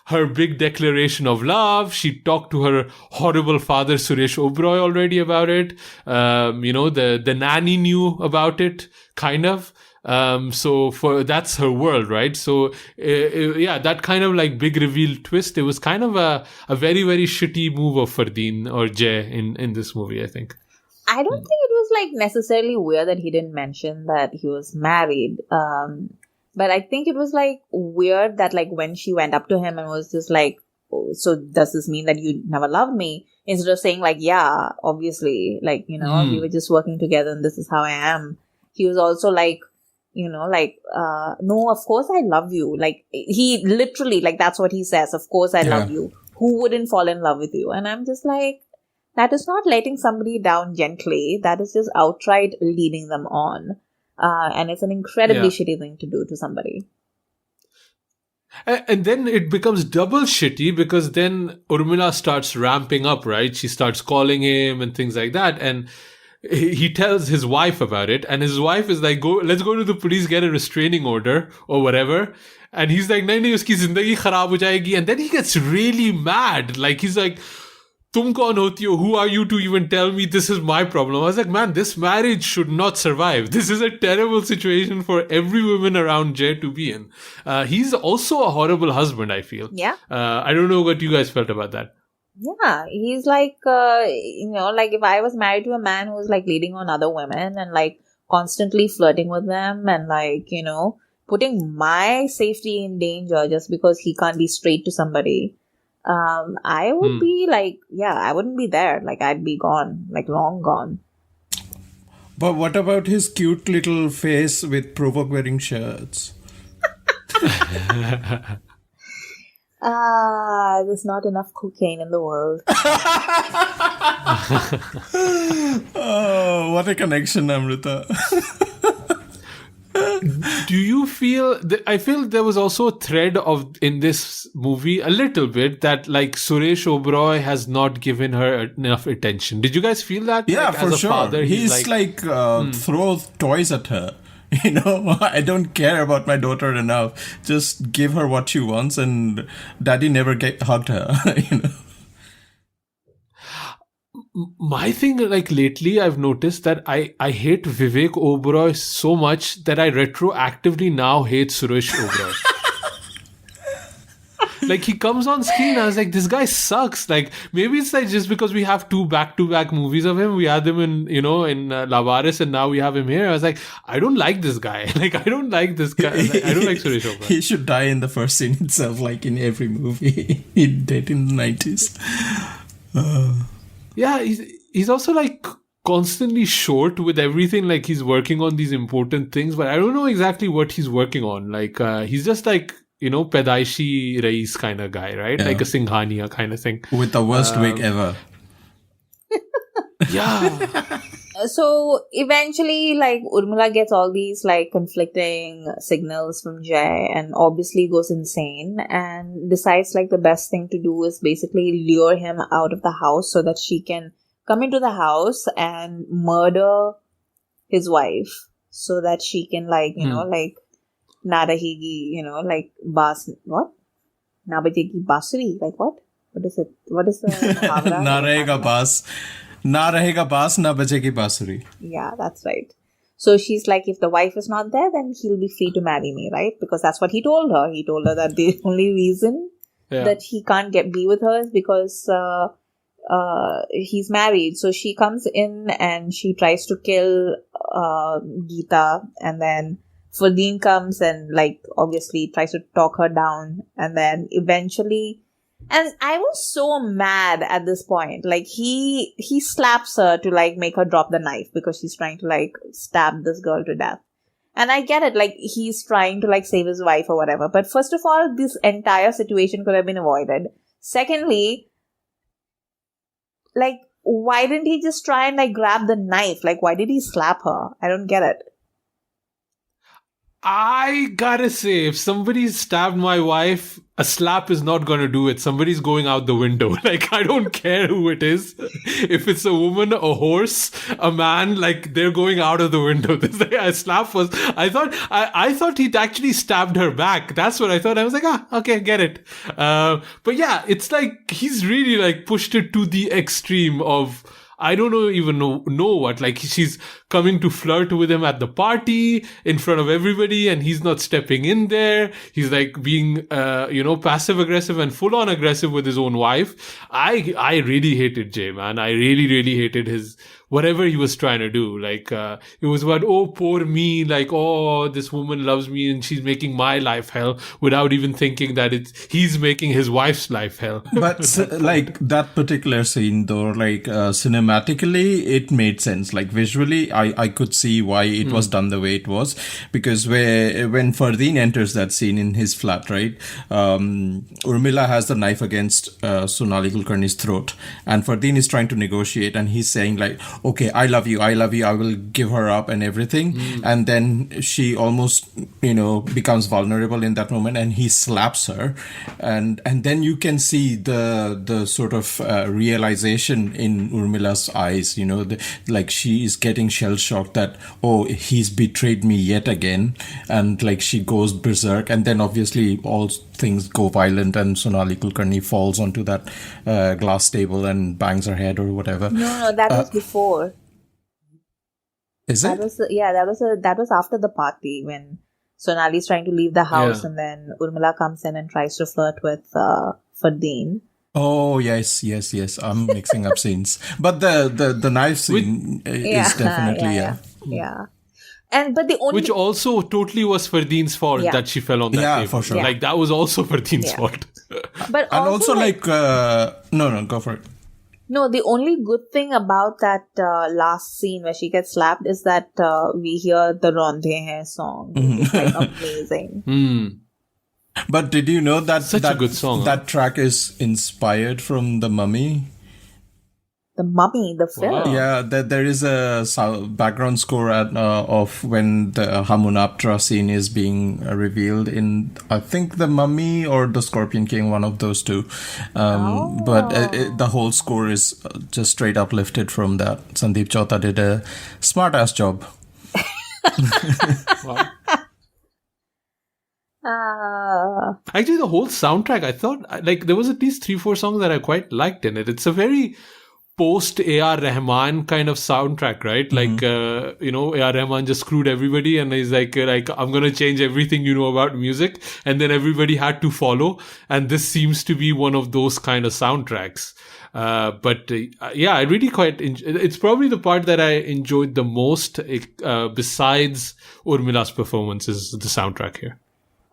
her big declaration of love. She talked to her horrible father, Suresh Oberoi, already about it. The nanny knew about it, kind of. So that's her world, right? So, that kind of like big reveal twist, it was kind of a very, very shitty move of Fardeen or Jay in this movie, I think. I don't think it was like necessarily weird that he didn't mention that he was married. But I think it was like weird that like when she went up to him and was just like, oh, so does this mean that you never loved me? Instead of saying like, yeah, obviously, like, we were just working together and this is how I am. He was also like, no, of course I love you. Like he literally, like that's what he says. Of course I love you. Who wouldn't fall in love with you? And I'm just like, that is not letting somebody down gently. That is just outright leading them on. And it's an incredibly shitty thing to do to somebody. And then it becomes double shitty because then Urmila starts ramping up, right? She starts calling him and things like that. And he tells his wife about it. And his wife is like, let's go to the police, get a restraining order or whatever. And he's like, nahi, uski zindagi kharab ho jayegi. And then he gets really mad. Like, he's like, Tum kaun hoti ho? Who are you to even tell me this is my problem? I was like, man, this marriage should not survive. This is a terrible situation for every woman around Jay to be in. He's also a horrible husband, I feel. Yeah. I don't know what you guys felt about that. Yeah, he's like, like if I was married to a man who was like leading on other women and like constantly flirting with them and like, putting my safety in danger just because he can't be straight to somebody, I would be like, I wouldn't be there. Like I'd be gone, like long gone. But what about his cute little face with provoke wearing shirts? There's not enough cocaine in the world. Oh, what a connection, Amrita. Do you feel I feel there was also a thread in this movie a little bit that like Suresh Oberoi has not given her enough attention. Did you guys feel that? Yeah, like, for as a sure. father, he's like throw toys at her. I don't care about my daughter enough. Just give her what she wants, and daddy never hugged her. My thing, like lately, I've noticed that I hate Vivek Oberoi so much that I retroactively now hate Suresh Oberoi. Like he comes on screen, I was like, this guy sucks. Like maybe it's like just because we have 2 back-to-back movies of him. We had them in Lavaris, and now we have him here. I was like, I don't like this guy. Like I don't like this guy. Like, I don't like Suresh Oberoi. He should die in the first scene itself, like in every movie he did in the 90s. Yeah, he's also like constantly short with everything. Like he's working on these important things, but I don't know exactly what he's working on. Like he's just like, Pedaishi Rais kind of guy, right? Yeah. Like a Singhania kind of thing. With the worst wig ever. Yeah. So eventually, like Urmila gets all these like conflicting signals from Jay and obviously goes insane and decides like the best thing to do is basically lure him out of the house so that she can come into the house and murder his wife so that she can like, like na rahegi, like what? Na bajegi basuri, like what? What is it? What is the muhavra? Na rahega baas. Na rahega baas, na bajegi basuri. Yeah, that's right. So she's like, if the wife is not there, then he'll be free to marry me, right? Because that's what he told her. He told her that the only reason that he can't be with her is because he's married. So she comes in and she tries to kill Geeta, and then Fardeen comes and like obviously tries to talk her down, and then eventually, and I was so mad at this point. Like he slaps her to like make her drop the knife because she's trying to like stab this girl to death. And I get it, like he's trying to like save his wife or whatever. But first of all, this entire situation could have been avoided. Secondly, like why didn't he just try and like grab the knife? Like why did he slap her? I don't get it. I gotta say, if somebody stabbed my wife, a slap is not gonna do it. Somebody's going out the window. Like, I don't care who it is. If it's a woman, a horse, a man, like, they're going out of the window. A slap was, I thought he'd actually stabbed her back. That's what I thought. I was like, okay, get it. But yeah, it's like, he's really like pushed it to the extreme of, I don't even know what. Like, she's coming to flirt with him at the party in front of everybody, and he's not stepping in there. He's like being, passive aggressive and full on aggressive with his own wife. I really hated Jay, man. I really, really hated his whatever he was trying to do. Like, it was about, oh, poor me. Like, oh, this woman loves me and she's making my life hell, without even thinking that he's making his wife's life hell. But like that particular scene though, like cinematically, it made sense. Like visually, I could see why it was done the way it was, because when Fardeen enters that scene in his flat, right, Urmila has the knife against Sonali Kulkarni's throat, and Fardeen is trying to negotiate, and he's saying like, okay, I love you, I will give her up and everything. And then she almost, becomes vulnerable in that moment, and he slaps her. And then you can see the sort of realization in Urmila's eyes, like she is getting shell-shocked that, oh, he's betrayed me yet again. And like she goes berserk, and then obviously all things go violent, and Sonali Kulkarni falls onto that glass table and bangs her head or whatever. No, that was before. Is it? That was after the party when Sonali's trying to leave the house, and then Urmila comes in and tries to flirt with Fardeen. Oh yes. I'm mixing up scenes, but the knife scene is definitely Yeah. But the only which also totally was Fardeen's fault that she fell on that table. For sure. Like that was also Fardeen's fault. But and also no, go for it. No, the only good thing about that last scene where she gets slapped is that we hear the Ronde Hain song. It's like amazing. But did you know that a good song, that track is inspired from The Mummy? The Mummy, the film. Wow. Yeah, there is a background score of when the Hamunaptra scene is being revealed in, I think, The Mummy or The Scorpion King, one of those two. But the whole score is just straight up lifted from that. Sandeep Chauta did a smart-ass job. Wow. Actually, the whole soundtrack, I thought, like, there was at least 3-4 songs that I quite liked in it. It's a very post A.R. Rahman kind of soundtrack, right? Like, A.R. Rahman just screwed everybody, and he's like, I'm going to change everything you know about music. And then everybody had to follow. And this seems to be one of those kind of soundtracks. But I really quite it's probably the part that I enjoyed the most, besides Urmila's performance, is the soundtrack here.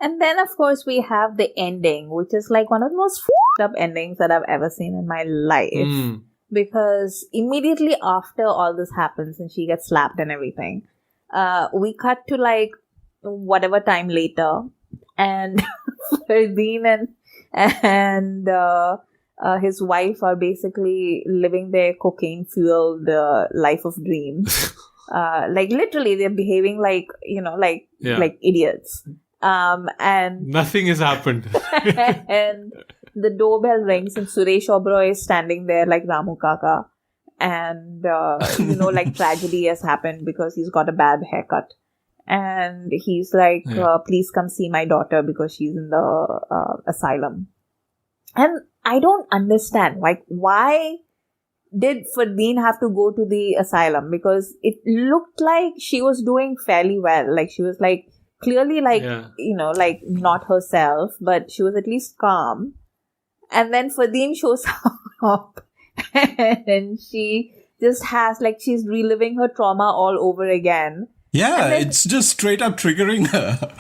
And then, of course, we have the ending, which is like one of the most f***ed up endings that I've ever seen in my life. Because immediately after all this happens and she gets slapped and everything, we cut to like whatever time later, and Fardeen and his wife are basically living their cocaine-fueled life of dreams. Like literally, they're behaving like like idiots. And nothing has happened. And the doorbell rings and Suresh Oberoi is standing there like Ramu Kaka, and like tragedy has happened because he's got a bad haircut, and he's like, please come see my daughter because she's in the asylum. And I don't understand, like, why did Fardeen have to go to the asylum? Because it looked like she was doing fairly well, like she was like clearly like like not herself, but she was at least calm. And then Fardeen shows up and she just has like, she's reliving her trauma all over again. Yeah, it's just straight up triggering her.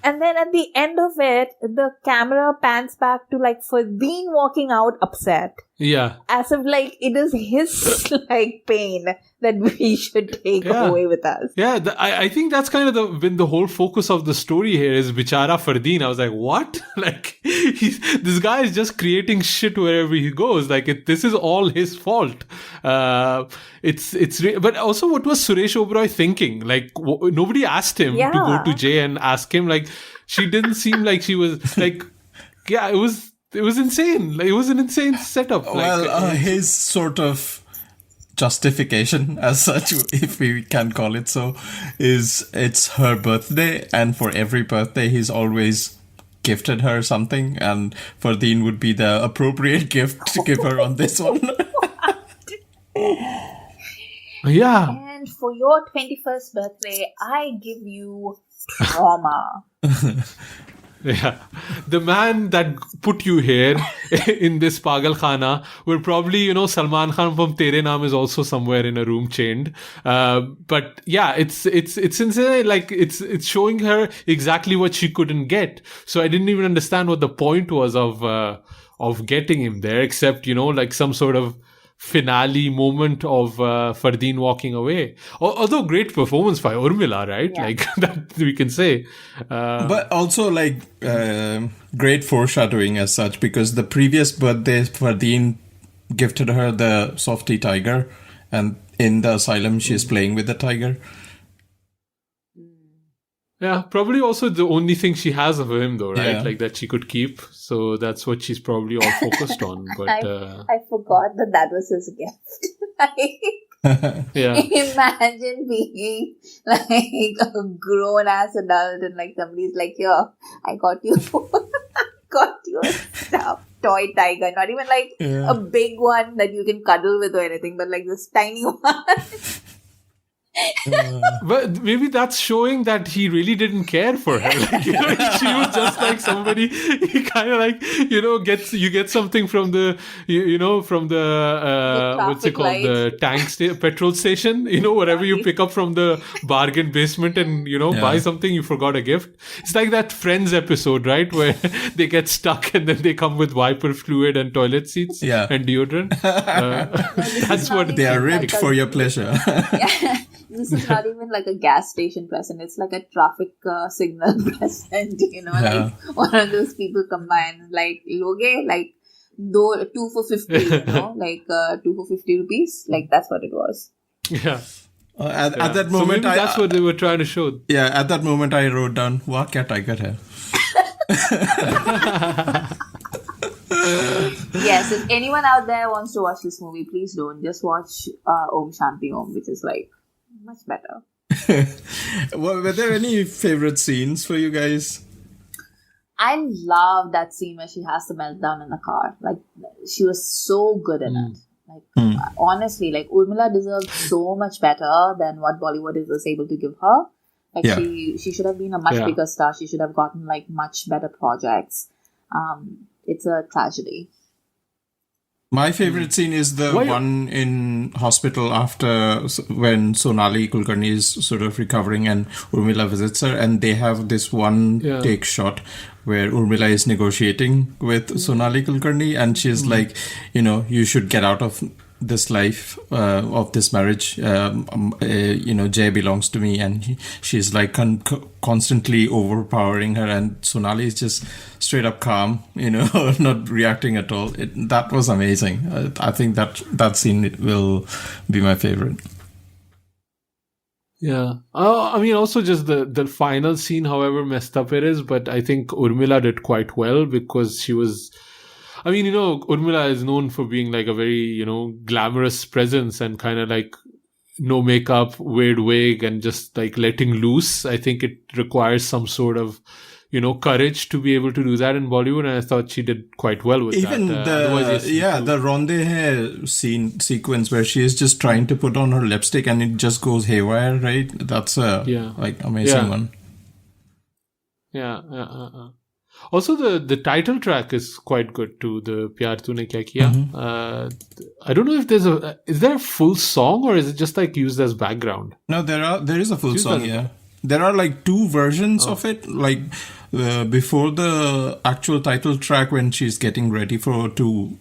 And then at the end of it, the camera pans back to like Fardeen walking out upset. Yeah. As if like it is his like pain that we should take away with us. Yeah, I think that's kind of when the whole focus of the story here is Bichara Fardeen. I was like, what? Like, this guy is just creating shit wherever he goes. Like, this is all his fault. But also, what was Suresh Oberoi thinking? Like, nobody asked him to go to Jay and ask him. Like, she didn't seem like she was like, it was insane. Like, it was an insane setup. Well, his sort of justification as such, if we can call it so, is it's her birthday, and for every birthday he's always gifted her something, and Fardeen would be the appropriate gift to give her on this one. Yeah. And for your 21st birthday, I give you trauma. Yeah. The man that put you here in this Pagal Khana will probably, Salman Khan from Tere Naam is also somewhere in a room chained. But yeah, it's insane. Like, it's showing her exactly what she couldn't get. So I didn't even understand what the point was of getting him there, except, like some sort of finale moment of Fardeen walking away. Although great performance by Urmila, right? Yeah. Like, that we can say. But also like great foreshadowing as such, because the previous birthday Fardeen gifted her the softy tiger, And in the asylum, she's playing with the tiger. Yeah, probably also the only thing she has of him, though, right? Yeah. Like that she could keep. So that's what she's probably all focused on. But I forgot that was his gift. yeah, Imagine being like a grown ass adult and like somebody's like, here, I got you a stuffed toy tiger. Not even like a big one that you can cuddle with or anything, but like this tiny one. but maybe that's showing that he really didn't care for her. Like, you know, she was just like somebody. He kind of like, you know, get something from the from the what's it called, light. the petrol station. You know, whatever you pick up from the bargain basement, and buy something. You forgot a gift. It's like that Friends episode, right, where they get stuck and then they come with wiper fluid and toilet seats and deodorant. That's what they are ribbed for your pleasure. Yeah. This is not even like a gas station present. It's like a traffic signal present, like one of those people combine, like, loge, like, 2 for 50, like 2 for 50 rupees. Like, that's what it was. Yeah. At that moment, that's what they were trying to show. Yeah, at that moment, I wrote down, "Wah kya tiger hai." Yes, if anyone out there wants to watch this movie, please don't. Just watch Om Shanti Om, which is like much better. Well, were there any favorite scenes for you guys? I love that scene where she has the meltdown in the car. Like, she was so good in it. Like, honestly, like, Urmila deserved so much better than what Bollywood was able to give her. Like, she should have been a much bigger star. She should have gotten, like, much better projects. It's a tragedy. My favorite scene is the one in hospital after when Sonali Kulkarni is sort of recovering and Urmila visits her, and they have this one take shot where Urmila is negotiating with Sonali Kulkarni, and she's like, you should get out of this life, of this marriage. Jay belongs to me, and she's like constantly overpowering her, and Sonali is just straight up calm, not reacting at all. That was amazing. I think that scene will be my favorite. Yeah. I mean, also just the final scene, however messed up it is, but I think Urmila did quite well because she was... I mean, Urmila is known for being like a very, glamorous presence and kind of like no makeup, weird wig, and just like letting loose. I think it requires some sort of, courage to be able to do that in Bollywood. And I thought she did quite well with Even that. the ronde hair sequence where she is just trying to put on her lipstick and it just goes haywire, right? That's a amazing one. Yeah. Also, the title track is quite good too. The PYAAR TUNE KYA KIYA. I don't know if is there a full song or is it just like used as background? No, there is a full song. Yeah, there are like 2 versions of it. Like before the actual title track, when she's getting ready to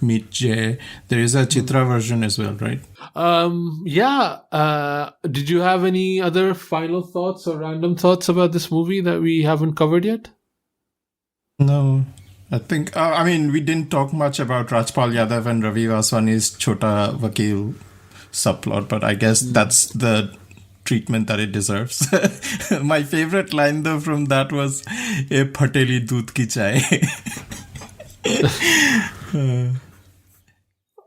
meet Jay, there is a Chitra version as well, right? Did you have any other final thoughts or random thoughts about this movie that we haven't covered yet? No, I think, we didn't talk much about Rajpal Yadav and Ravi Vaswani's Chota Vakil subplot, but I guess that's the treatment that it deserves. My favorite line though from that was, "E phateli doodh ki chai."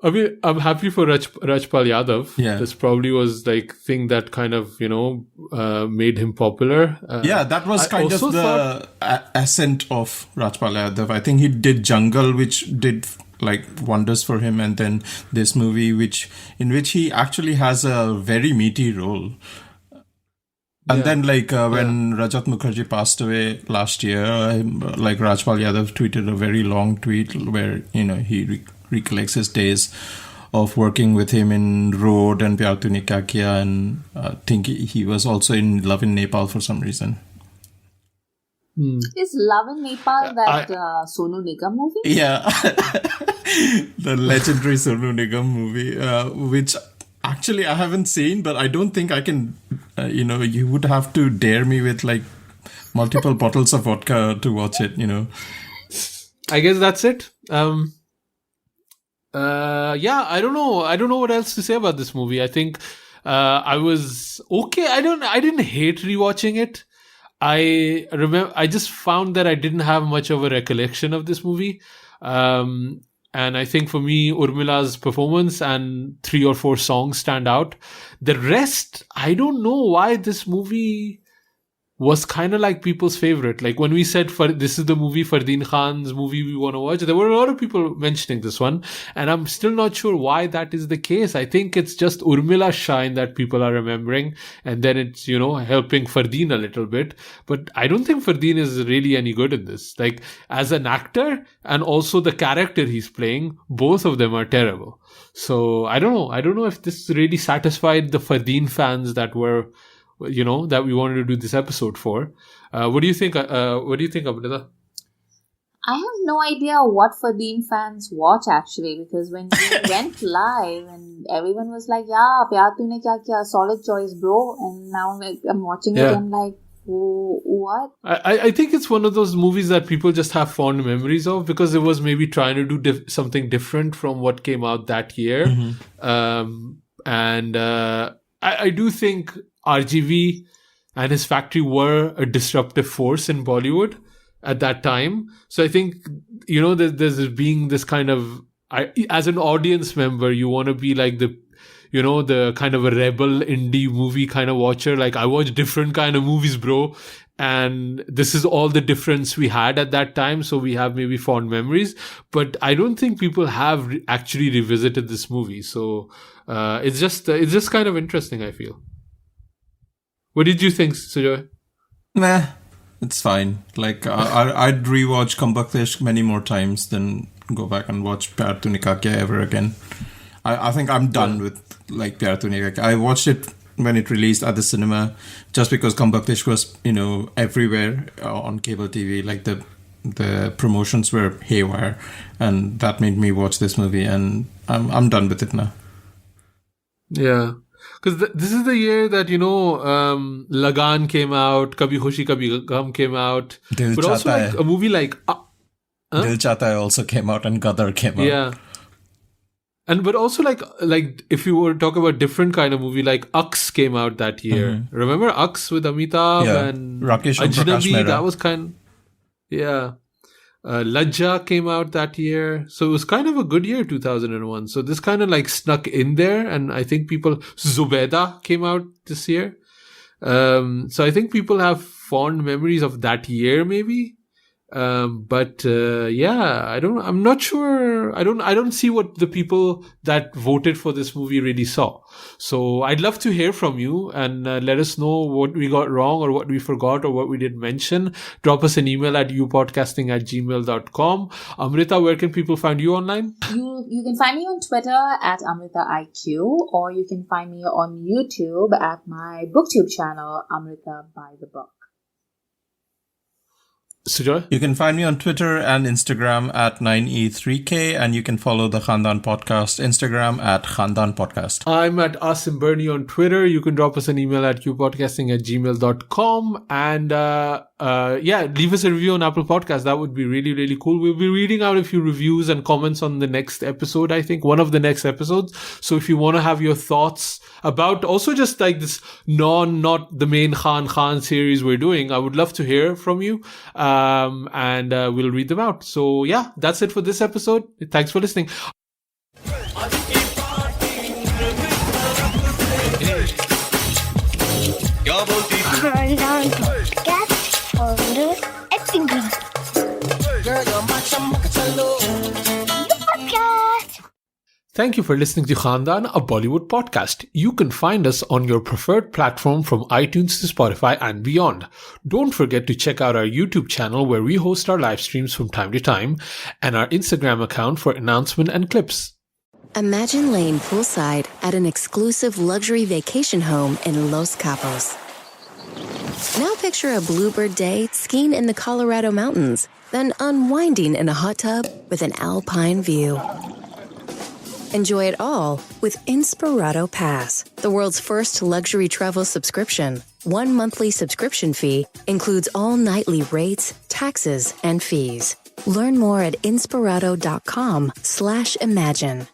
I mean, I'm happy for Rajpal Yadav. Yeah. This probably was like thing that kind of, made him popular. That was kind of the ascent of Rajpal Yadav. I think he did Jungle, which did like wonders for him. And then this movie, in which he actually has a very meaty role. And then when Rajit Mukherjee passed away last year, Rajpal Yadav tweeted a very long tweet where, he recollects his days of working with him in Road and PYAAR TUNE KYA KIYA, and I think he was also in Love in Nepal for some reason. Is Love in Nepal that Sonu Nigam movie? Yeah. The legendary Sonu Nigam movie, which actually I haven't seen, but I don't think I can, you would have to dare me with like multiple bottles of vodka to watch it, I guess that's it. I don't know. I don't know what else to say about this movie. I think I was okay. I didn't hate rewatching it. I just found that I didn't have much of a recollection of this movie. And I think for me, Urmila's performance and 3 or 4 songs stand out. The rest, I don't know why this movie was kind of like people's favorite. Like when we said this is the movie, Fardeen Khan's movie we want to watch, there were a lot of people mentioning this one. And I'm still not sure why that is the case. I think it's just Urmila's shine that people are remembering. And then it's, helping Fardeen a little bit. But I don't think Fardeen is really any good in this. Like as an actor and also the character he's playing, both of them are terrible. So I don't know. I don't know if this really satisfied the Fardeen fans that were, that we wanted to do this episode for. What do you think? Amrita? I have no idea what Fardeen fans watch actually, because when we went live and everyone was like, "Yeah, PYAAR TUNE KYA KIYA, solid choice, bro." And now I'm watching it and I'm like, what? I think it's one of those movies that people just have fond memories of because it was maybe trying to do something different from what came out that year. Mm-hmm. I do think RGV and his factory were a disruptive force in Bollywood at that time. So I think, there's being this kind of, as an audience member, you want to be like the kind of a rebel indie movie kind of watcher. Like I watch different kind of movies, bro. And this is all the difference we had at that time. So we have maybe fond memories, but I don't think people have actually revisited this movie. So, it's just kind of interesting, I feel. What did you think, Sujoy? Nah, it's fine. Like, I'd rewatch Kambakdesh many more times than go back and watch PYAAR TUNE KYA KIYA ever again. I think I'm done with, like, PYAAR TUNE KYA KIYA. I watched it when it released at the cinema just because Kambakdesh was, everywhere on cable TV. Like, the promotions were haywire. And that made me watch this movie. And I'm done with it now. Yeah. Because this is the year that, Lagan came out, Kabhi Khushi Kabhi Gham came out. Dil but also like a movie like... Dil Chahta Hai also came out and Gadar came out. Yeah. But also like if you were to talk about different kind of movie, like Aks came out that year. Mm-hmm. Remember Aks with Amitabh and Rakesh Ajnabi? That was Lajja came out that year. So it was kind of a good year, 2001. So this kind of like snuck in there. And I think Zubeda came out this year. So I think people have fond memories of that year maybe. I'm not sure. I don't see what the people that voted for this movie really saw. So I'd love to hear from you and let us know what we got wrong or what we forgot or what we didn't mention. Drop us an email at youpodcasting@gmail.com. Amrita, where can people find you online? You can find me on Twitter at AmritaIQ, or you can find me on YouTube at my BookTube channel, Amrita by the Book. Sujoy? You can find me on Twitter and Instagram at 9e3k, and you can follow the Khandaan Podcast Instagram at Khandaan Podcast. I'm at Asim Bernie on Twitter. You can drop us an email at youpodcasting@gmail.com. And leave us a review on Apple Podcasts. That would be really, really cool. We'll be reading out a few reviews and comments on the next episode, I think, one of the next episodes. So if you want to have your thoughts about also just like this not the main Khan series we're doing, I would love to hear from you. And we'll read them out. So yeah, that's it for this episode. Thanks for listening. Thank you for listening to Khandaan, a Bollywood podcast. You can find us on your preferred platform from iTunes to Spotify and beyond. Don't forget to check out our YouTube channel where we host our live streams from time to time, and our Instagram account for announcement and clips. Imagine laying poolside at an exclusive luxury vacation home in Los Cabos. Now picture a bluebird day skiing in the Colorado mountains, then unwinding in a hot tub with an alpine view. Enjoy it all with Inspirato Pass, the world's first luxury travel subscription. One monthly subscription fee includes all nightly rates, taxes, and fees. Learn more at inspirato.com/imagine.